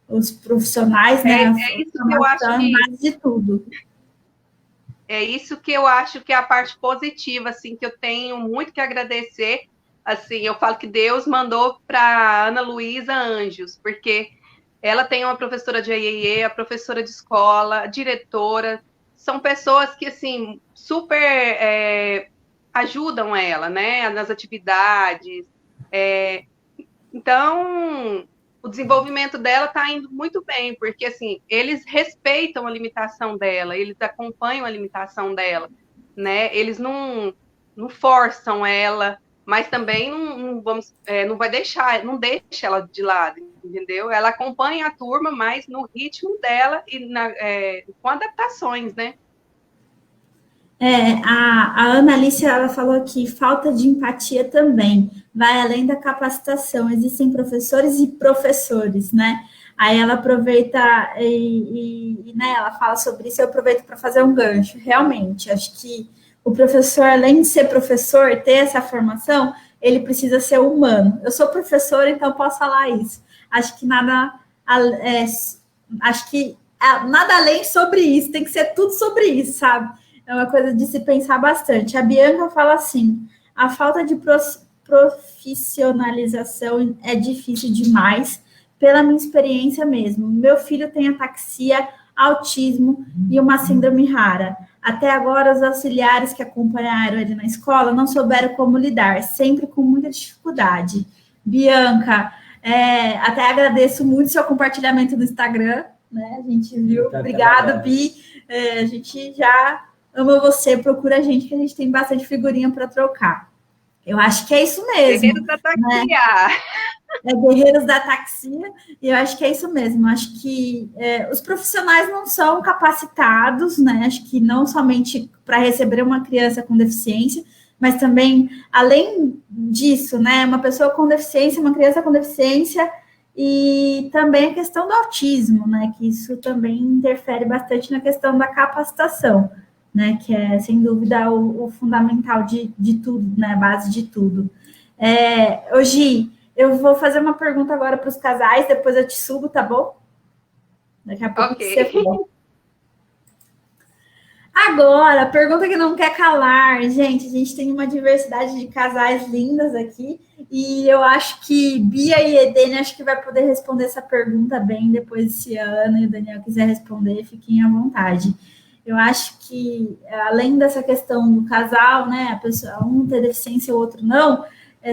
os profissionais, né? É isso que eu acho que... mais de tudo. É isso que eu acho que é a parte positiva, assim, que eu tenho muito que agradecer. Assim, eu falo que Deus mandou para Ana Luísa anjos, porque ela tem uma professora de AEE, a professora de escola, a diretora, são pessoas que, assim, super ajudam ela, né, nas atividades. Então, o desenvolvimento dela está indo muito bem, porque, assim, eles respeitam a limitação dela, eles acompanham a limitação dela, né, eles não forçam ela, mas também não vai deixar, não deixa ela de lado, entendeu? Ela acompanha a turma, mas no ritmo dela e com adaptações, né? A Ana Alice, ela falou que falta de empatia também, vai além da capacitação, existem professores e professores, né? Aí ela aproveita né, ela fala sobre isso, eu aproveito para fazer um gancho. Realmente, acho que o professor, além de ser professor, ter essa formação, ele precisa ser humano. Eu sou professora, então posso falar isso. Acho que nada além sobre isso, tem que ser tudo sobre isso, sabe? É uma coisa de se pensar bastante. A Bianca fala assim, a falta de profissionalização é difícil demais, pela minha experiência mesmo. Meu filho tem ataxia, autismo e uma síndrome rara. Até agora, os auxiliares que acompanharam ele na escola não souberam como lidar, sempre com muita dificuldade. Bianca, até agradeço muito seu compartilhamento no Instagram, né? A gente viu. Obrigada, Bi. A gente já ama você, procura a gente, que a gente tem bastante figurinha para trocar. Eu acho que é isso mesmo. Guerreiros da Ataxia. Né? Guerreiros da Ataxia, e eu acho que é isso mesmo. Acho que os profissionais não são capacitados, né? Acho que não somente para receber uma criança com deficiência, mas também, além disso, né? Uma pessoa com deficiência, uma criança com deficiência, e também a questão do autismo, né? Que isso também interfere bastante na questão da capacitação, né? Que é, sem dúvida, o fundamental de tudo, né? A base de tudo. Hoje, eu vou fazer uma pergunta agora para os casais, depois eu te subo, tá bom? Daqui a pouco você for. Agora, pergunta que não quer calar. Gente, a gente tem uma diversidade de casais lindas aqui, e eu acho que Bia e Edene acho que vai poder responder essa pergunta bem depois, se a Ana e o Daniel quiser responder, fiquem à vontade. Eu acho que, além dessa questão do casal, né, a pessoa, um ter deficiência e o outro não,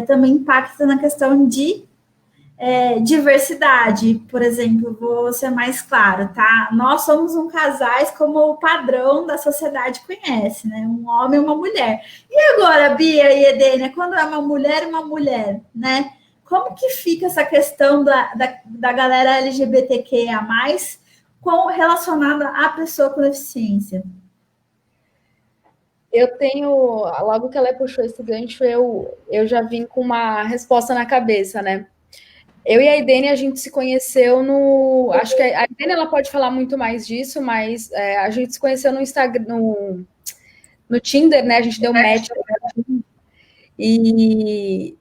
também impacta na questão de diversidade. Por exemplo, vou ser mais claro, tá? Nós somos um casais como o padrão da sociedade conhece, né? Um homem e uma mulher. E agora, Bia e Edênia, quando é uma mulher e uma mulher, né? Como que fica essa questão da galera LGBTQIA+, relacionada à pessoa com deficiência? Eu tenho, logo que ela puxou esse gancho, eu já vim com uma resposta na cabeça, né? Eu e a Edene, a gente se conheceu no... Acho que a Edene, ela pode falar muito mais disso, mas a gente se conheceu no Instagram, no Tinder, né? A gente deu match. E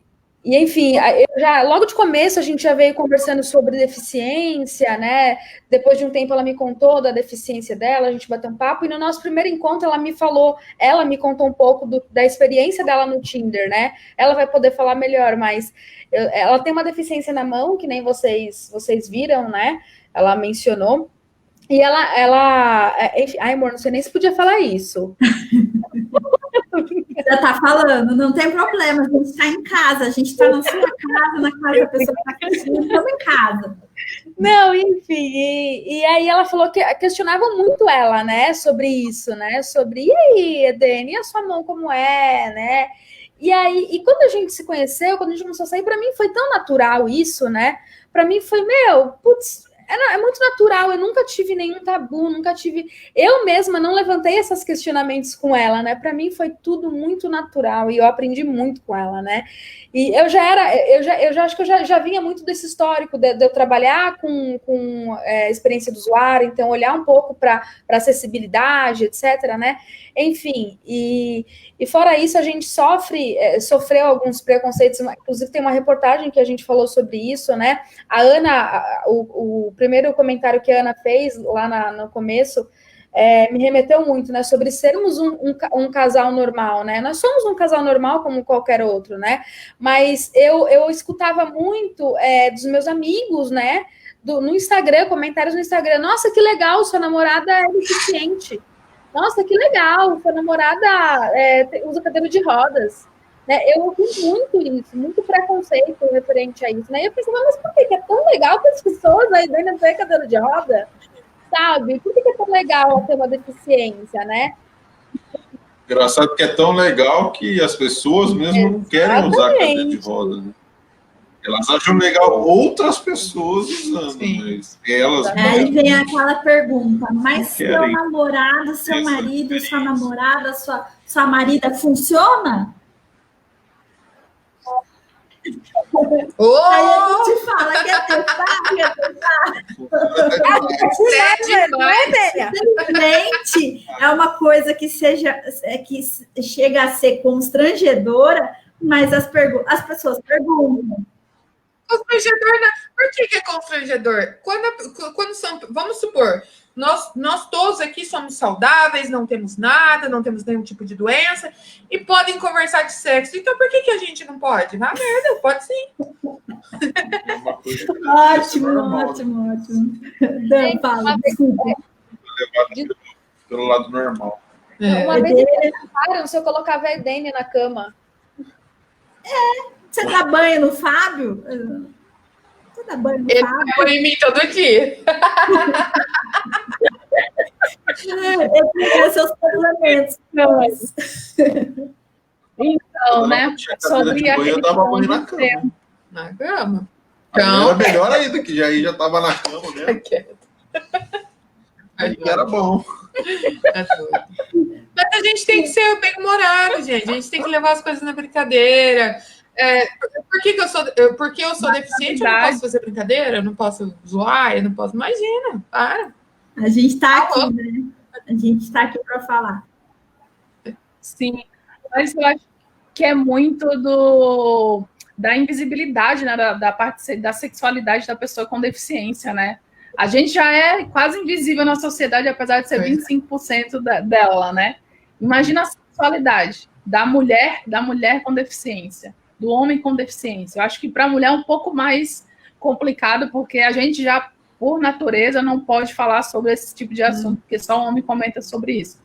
enfim, logo de começo a gente já veio conversando sobre deficiência, né? Depois de um tempo ela me contou da deficiência dela, a gente bateu um papo, e no nosso primeiro encontro ela me contou um pouco da experiência dela no Tinder, né? Ela vai poder falar melhor, mas ela tem uma deficiência na mão, que nem vocês viram, né? Ela mencionou. E enfim, ai, amor, não sei nem se podia falar isso. Já tá falando, não tem problema, a gente tá em casa, a gente tá na sua casa, na casa da pessoa que tá aqui, estamos em casa. Não, enfim, e aí ela falou que questionava muito ela, né, sobre isso, né, sobre, e aí, Edene, e a sua mão como é, né, e aí, quando a gente se conheceu, quando a gente começou a sair, para mim foi tão natural isso, né, para mim foi, putz, é muito natural, eu nunca tive nenhum tabu, eu mesma não levantei esses questionamentos com ela, né? Para mim foi tudo muito natural e eu aprendi muito com ela, né? E eu já acho que eu já vinha muito desse histórico de eu trabalhar com experiência do usuário, então olhar um pouco para acessibilidade, etc, né? Enfim, e fora isso, a gente sofreu alguns preconceitos, inclusive tem uma reportagem que a gente falou sobre isso, né? A Ana, o primeiro comentário que a Ana fez lá no começo, me remeteu muito, né? Sobre sermos um casal normal, né? Nós somos um casal normal como qualquer outro, né? Mas eu escutava muito dos meus amigos, né? No Instagram, comentários no Instagram, nossa, que legal, sua namorada é deficiente. Nossa, que legal, sua namorada usa cadeira de rodas. Né? Eu ouvi muito isso, muito preconceito referente a isso. Né? E eu pensava, mas por que é tão legal que as pessoas aí dentro da cadeira de roda? Sabe? Por que é tão legal ter uma deficiência, né? Engraçado que é tão legal que as pessoas mesmo não querem usar cadeira de roda, né? Elas acham legal outras pessoas usando, mas elas... Aí vem aquela pergunta, mas seu namorado, seu marido, sua namorada, sua marida funciona? Aí a gente fala que simplesmente é uma coisa que chega a ser constrangedora, mas as pessoas perguntam. Constrangedor, né? Por que é constrangedor? Quando são, vamos supor, nós todos aqui somos saudáveis, não temos nada, não temos nenhum tipo de doença e podem conversar de sexo. Então, por que a gente não pode? Na merda, pode sim. Ótimo. Dan, fala, desculpa. Pelo lado normal. Uma vez me perguntaram se eu colocava a Edene na cama. Você dá banho no Fábio? Você dá banho no Fábio? Ele põe em mim todo dia. Eu tenho seus complementos. Então, né? Sobre a eu dava banho na cama. Na cama? Então, era melhor ainda, que já estava na cama mesmo. Aí era bom. Mas a gente tem que ser bem-humorado, gente. A gente tem que levar as coisas na brincadeira. Porque eu sou deficiente, eu não posso fazer brincadeira, eu não posso zoar, eu não posso. Imagina, para. A gente está aqui, né? A gente está aqui para falar. Sim, mas eu acho que é muito da invisibilidade, né? Da parte da sexualidade da pessoa com deficiência, né? A gente já é quase invisível na sociedade, apesar de ser 25% dela, né? Imagina a sexualidade da mulher com deficiência, do homem com deficiência. Eu acho que para a mulher é um pouco mais complicado, porque a gente já, por natureza, não pode falar sobre esse tipo de assunto, porque só o homem comenta sobre isso.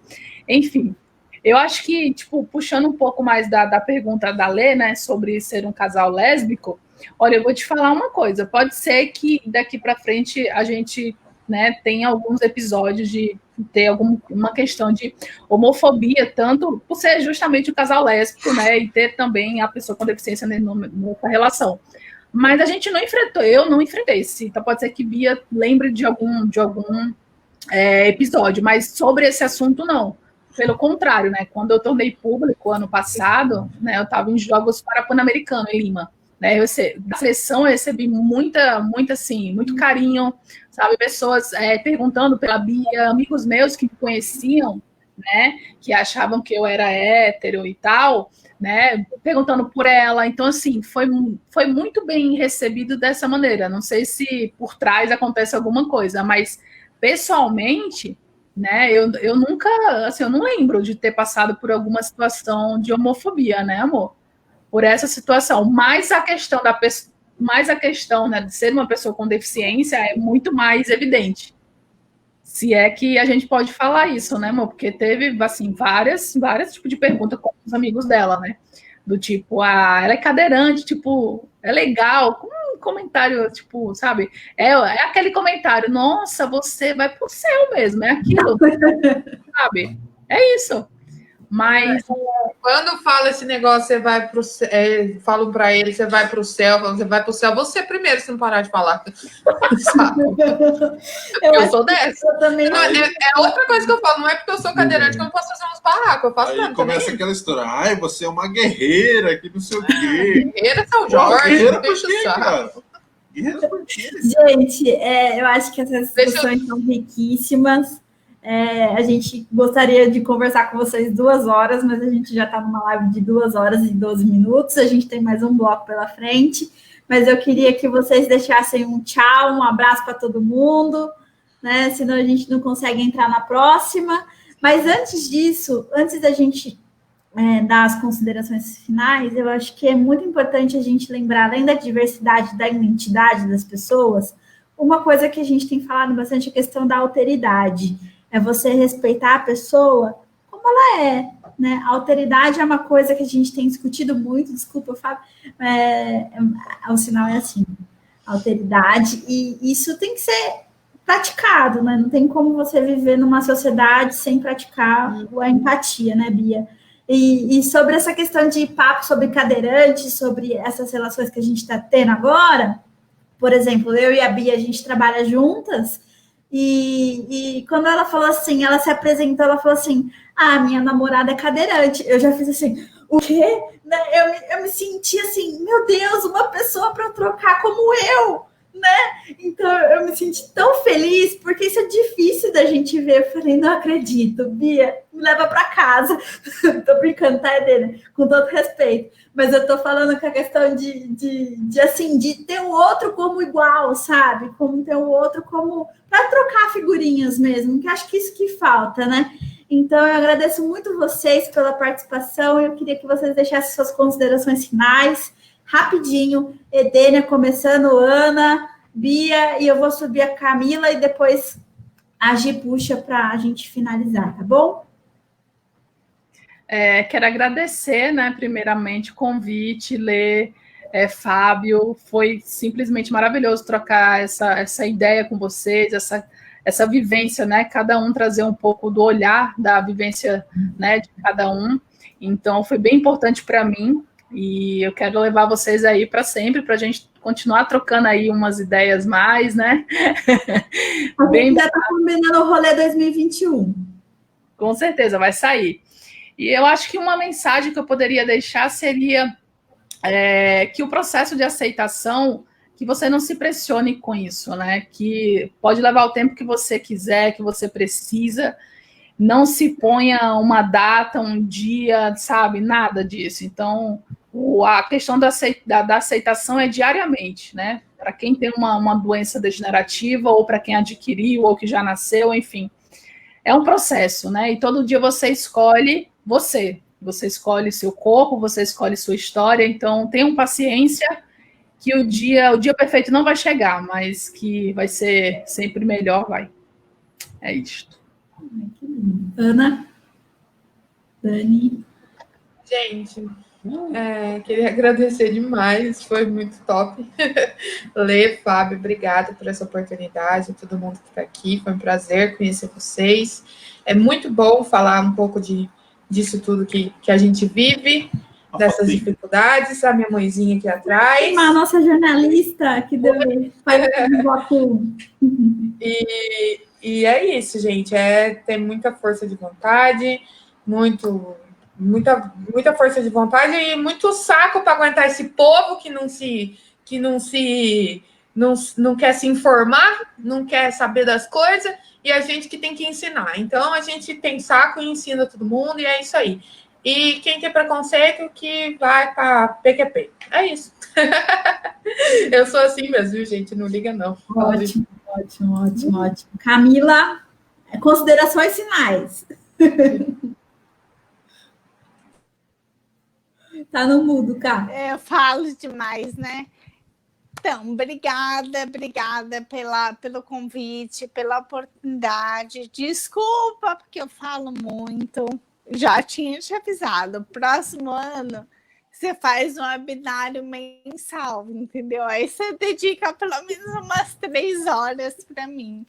Enfim, eu acho que, tipo, puxando um pouco mais da pergunta da Lê, né, sobre ser um casal lésbico, olha, eu vou te falar uma coisa, pode ser que daqui para frente a gente, né, tenha alguns episódios de ter uma questão de homofobia, tanto por ser justamente o casal lésbico, né, e ter também a pessoa com deficiência nessa relação. Mas a gente não enfrentou, eu não enfrentei esse, então pode ser que Bia lembre de algum episódio, mas sobre esse assunto não. Pelo contrário, né, quando eu tornei público ano passado, né, eu estava em Jogos Pan-Americanos em Lima, né, da seleção eu recebi muito carinho, sabe, pessoas perguntando pela Bia, amigos meus que me conheciam, né, que achavam que eu era hétero e tal, né, perguntando por ela. Então, assim, foi muito bem recebido dessa maneira. Não sei se por trás acontece alguma coisa, mas pessoalmente, né, eu nunca, assim, eu não lembro de ter passado por alguma situação de homofobia, né, amor? Por essa situação. Mas a questão né, de ser uma pessoa com deficiência é muito mais evidente. Se é que a gente pode falar isso, né, amor? Porque teve, assim, várias tipos de perguntas com os amigos dela, né? Do tipo, ela é cadeirante, tipo, é legal, com um comentário, tipo, sabe? É aquele comentário, nossa, você vai pro céu mesmo, é aquilo, sabe? É isso. Mas quando fala esse negócio, você vai pro céu, falam para ele, você vai pro céu, você primeiro, se não parar de falar. Eu sou dessa. Eu também não, é outra coisa que eu falo, não é porque eu sou cadeirante que eu não posso fazer uns barracos, eu faço Aí mesmo começa também. aquela história, ai, você é uma guerreira, que não sei o quê. Guerreira São Jorge, Guerreira por deixa quê, o saco. cara? Guerreira por quê? Gente, eu acho que essas discussões são riquíssimas. A gente gostaria de conversar com vocês 2 horas, mas a gente já está numa live de 2 horas e 12 minutos. A gente tem mais um bloco pela frente, mas eu queria que vocês deixassem um tchau, um abraço para todo mundo, né? Senão a gente não consegue entrar na próxima. Mas antes disso, antes da gente dar as considerações finais, eu acho que é muito importante a gente lembrar, além da diversidade, da identidade das pessoas, uma coisa que a gente tem falado bastante é a questão da alteridade. É você respeitar a pessoa como ela é, né? A alteridade é uma coisa que a gente tem discutido muito, desculpa, Fábio, o sinal é assim, alteridade, e isso tem que ser praticado, né? Não tem como você viver numa sociedade sem praticar a empatia, né, Bia? E sobre essa questão de papo sobre cadeirante, sobre essas relações que a gente está tendo agora, por exemplo, eu e a Bia, a gente trabalha juntas, e quando ela falou assim, ela se apresentou, ela falou assim, minha namorada é cadeirante. Eu já fiz assim, o quê? Eu me senti assim, meu Deus, uma pessoa para trocar como eu, né? Então, eu me senti tão feliz, porque isso é difícil da gente ver. Eu falei, não acredito, Bia, me leva para casa. Tô brincando, tá, Edena? Com todo respeito. Mas eu tô falando com a questão de ter o outro como igual, sabe? Como ter o outro como... para trocar figurinhas mesmo, que acho que isso que falta, né? Então, eu agradeço muito vocês pela participação. Eu queria que vocês deixassem suas considerações finais. Rapidinho, Edênia começando, Ana, Bia, e eu vou subir a Camila e depois a Gi puxa para a gente finalizar, tá bom? Quero agradecer, né, primeiramente, o convite, Lê, Fábio, foi simplesmente maravilhoso trocar essa ideia com vocês, essa vivência, né, cada um trazer um pouco do olhar da vivência, né, de cada um, então foi bem importante para mim, e eu quero levar vocês aí para sempre, para a gente continuar trocando aí umas ideias mais, né? A gente ainda está combinando o rolê 2021. Com certeza, vai sair. E eu acho que uma mensagem que eu poderia deixar seria que o processo de aceitação, que você não se pressione com isso, né? Que pode levar o tempo que você quiser, que você precisa, não se ponha uma data, um dia, sabe? Nada disso. Então, a questão da aceitação é diariamente, né? Para quem tem uma doença degenerativa, ou para quem adquiriu, ou que já nasceu, enfim. É um processo, né? E todo dia você escolhe você escolhe seu corpo, você escolhe sua história, então tenham paciência que o dia perfeito não vai chegar, mas que vai ser sempre melhor, vai. É isto. Ana? Dani? Gente, queria agradecer demais, foi muito top. Lê, Fábio, obrigada por essa oportunidade, todo mundo que está aqui, foi um prazer conhecer vocês. É muito bom falar um pouco disso tudo que a gente vive, dessas dificuldades. A minha mãezinha aqui atrás. A nossa jornalista que faz um bloco. E é isso, gente. Ter muita força de vontade, muita força de vontade e muito saco para aguentar esse povo que não quer se informar, não quer saber das coisas, e a gente que tem que ensinar. Então, a gente tem saco e ensina todo mundo, e é isso aí. E quem tem preconceito, que vai para PQP. É isso. Eu sou assim mesmo, viu, gente? Não liga, não. Ótimo. Camila, considerações finais. Tá no mudo, cara. Eu falo demais, né? Então, obrigada pelo convite, pela oportunidade. Desculpa, porque eu falo muito. Já tinha te avisado. Próximo ano, você faz um webinário mensal, entendeu? Aí você dedica pelo menos umas 3 horas para mim.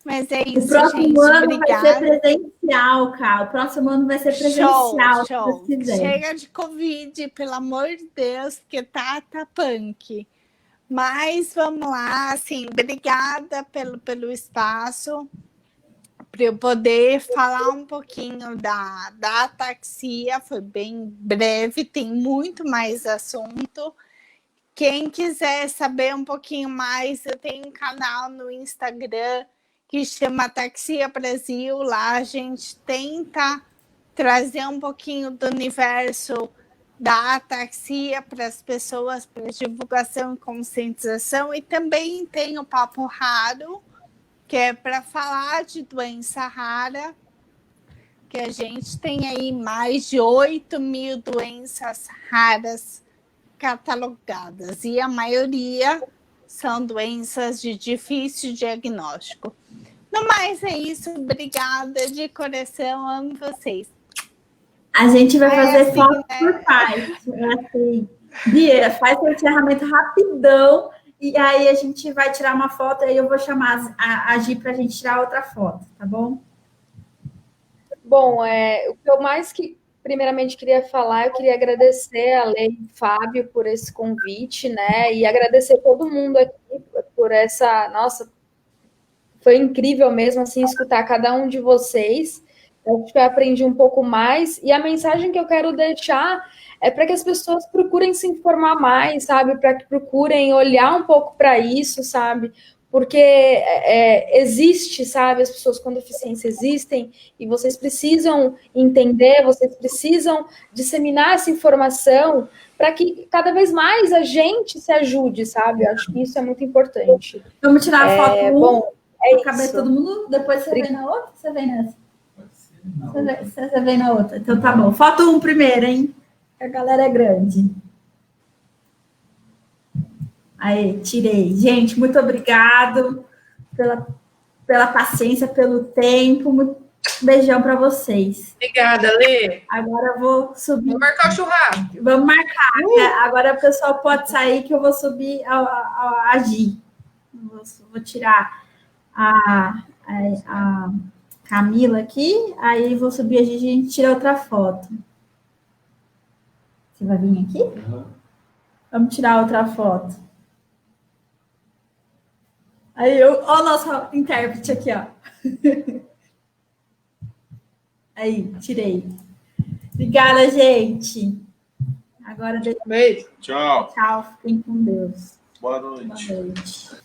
Mas é isso, O próximo gente. ano Obrigada. vai ser presencial, Ká. O próximo ano vai ser presencial, se Show. Deus quiser. Chega de Covid, pelo amor de Deus, que tá punk. Mas vamos lá, assim, obrigada pelo espaço, para eu poder falar um pouquinho da ataxia. Foi bem breve, tem muito mais assunto. Quem quiser saber um pouquinho mais, eu tenho um canal no Instagram que chama Ataxia Brasil. Lá a gente tenta trazer um pouquinho do universo da ataxia para as pessoas, para divulgação e conscientização. E também tem o Papo Raro, que é para falar de doença rara, que a gente tem aí mais de 8.000 doenças raras catalogadas, e a maioria são doenças de difícil diagnóstico. No mais, é isso. Obrigada de coração, amo vocês. A gente vai fazer assim, foto né? por parte. É assim. Bia, faz o encerramento rapidão e aí a gente vai tirar uma foto e aí eu vou chamar a Gi para a gente tirar outra foto, tá bom? Bom, o que eu mais primeiramente queria falar, eu queria agradecer a Lei e o Fábio por esse convite, né? E agradecer todo mundo aqui por essa... Nossa, foi incrível mesmo, assim, escutar cada um de vocês. Eu acho que eu aprendi um pouco mais. E a mensagem que eu quero deixar é para que as pessoas procurem se informar mais, sabe? Para que procurem olhar um pouco para isso, sabe? Porque existe, sabe? As pessoas com deficiência existem e vocês precisam entender, vocês precisam disseminar essa informação para que cada vez mais a gente se ajude, sabe? Eu acho que isso é muito importante. Vamos tirar a foto. Bom, caber todo mundo, depois você vem na outra, você vem nessa? Você vem na outra. Então tá bom. Foto 1 primeiro, hein? A galera é grande. Aí, tirei. Gente, muito obrigado pela paciência, pelo tempo. Beijão para vocês. Obrigada, Lê. Agora eu vou subir. Vamos marcar o churrasco. Vamos marcar. Agora o pessoal pode sair que eu vou subir a Gi. Vou tirar a Camila aqui, aí vou subir a Gi e a gente tira outra foto. Você vai vir aqui? Uhum. Vamos tirar outra foto. Aí ó o nosso intérprete aqui, ó. Aí, tirei. Obrigada, gente. Agora Beijo. Tchau. tchau, fiquem com Deus. Boa noite. Boa noite.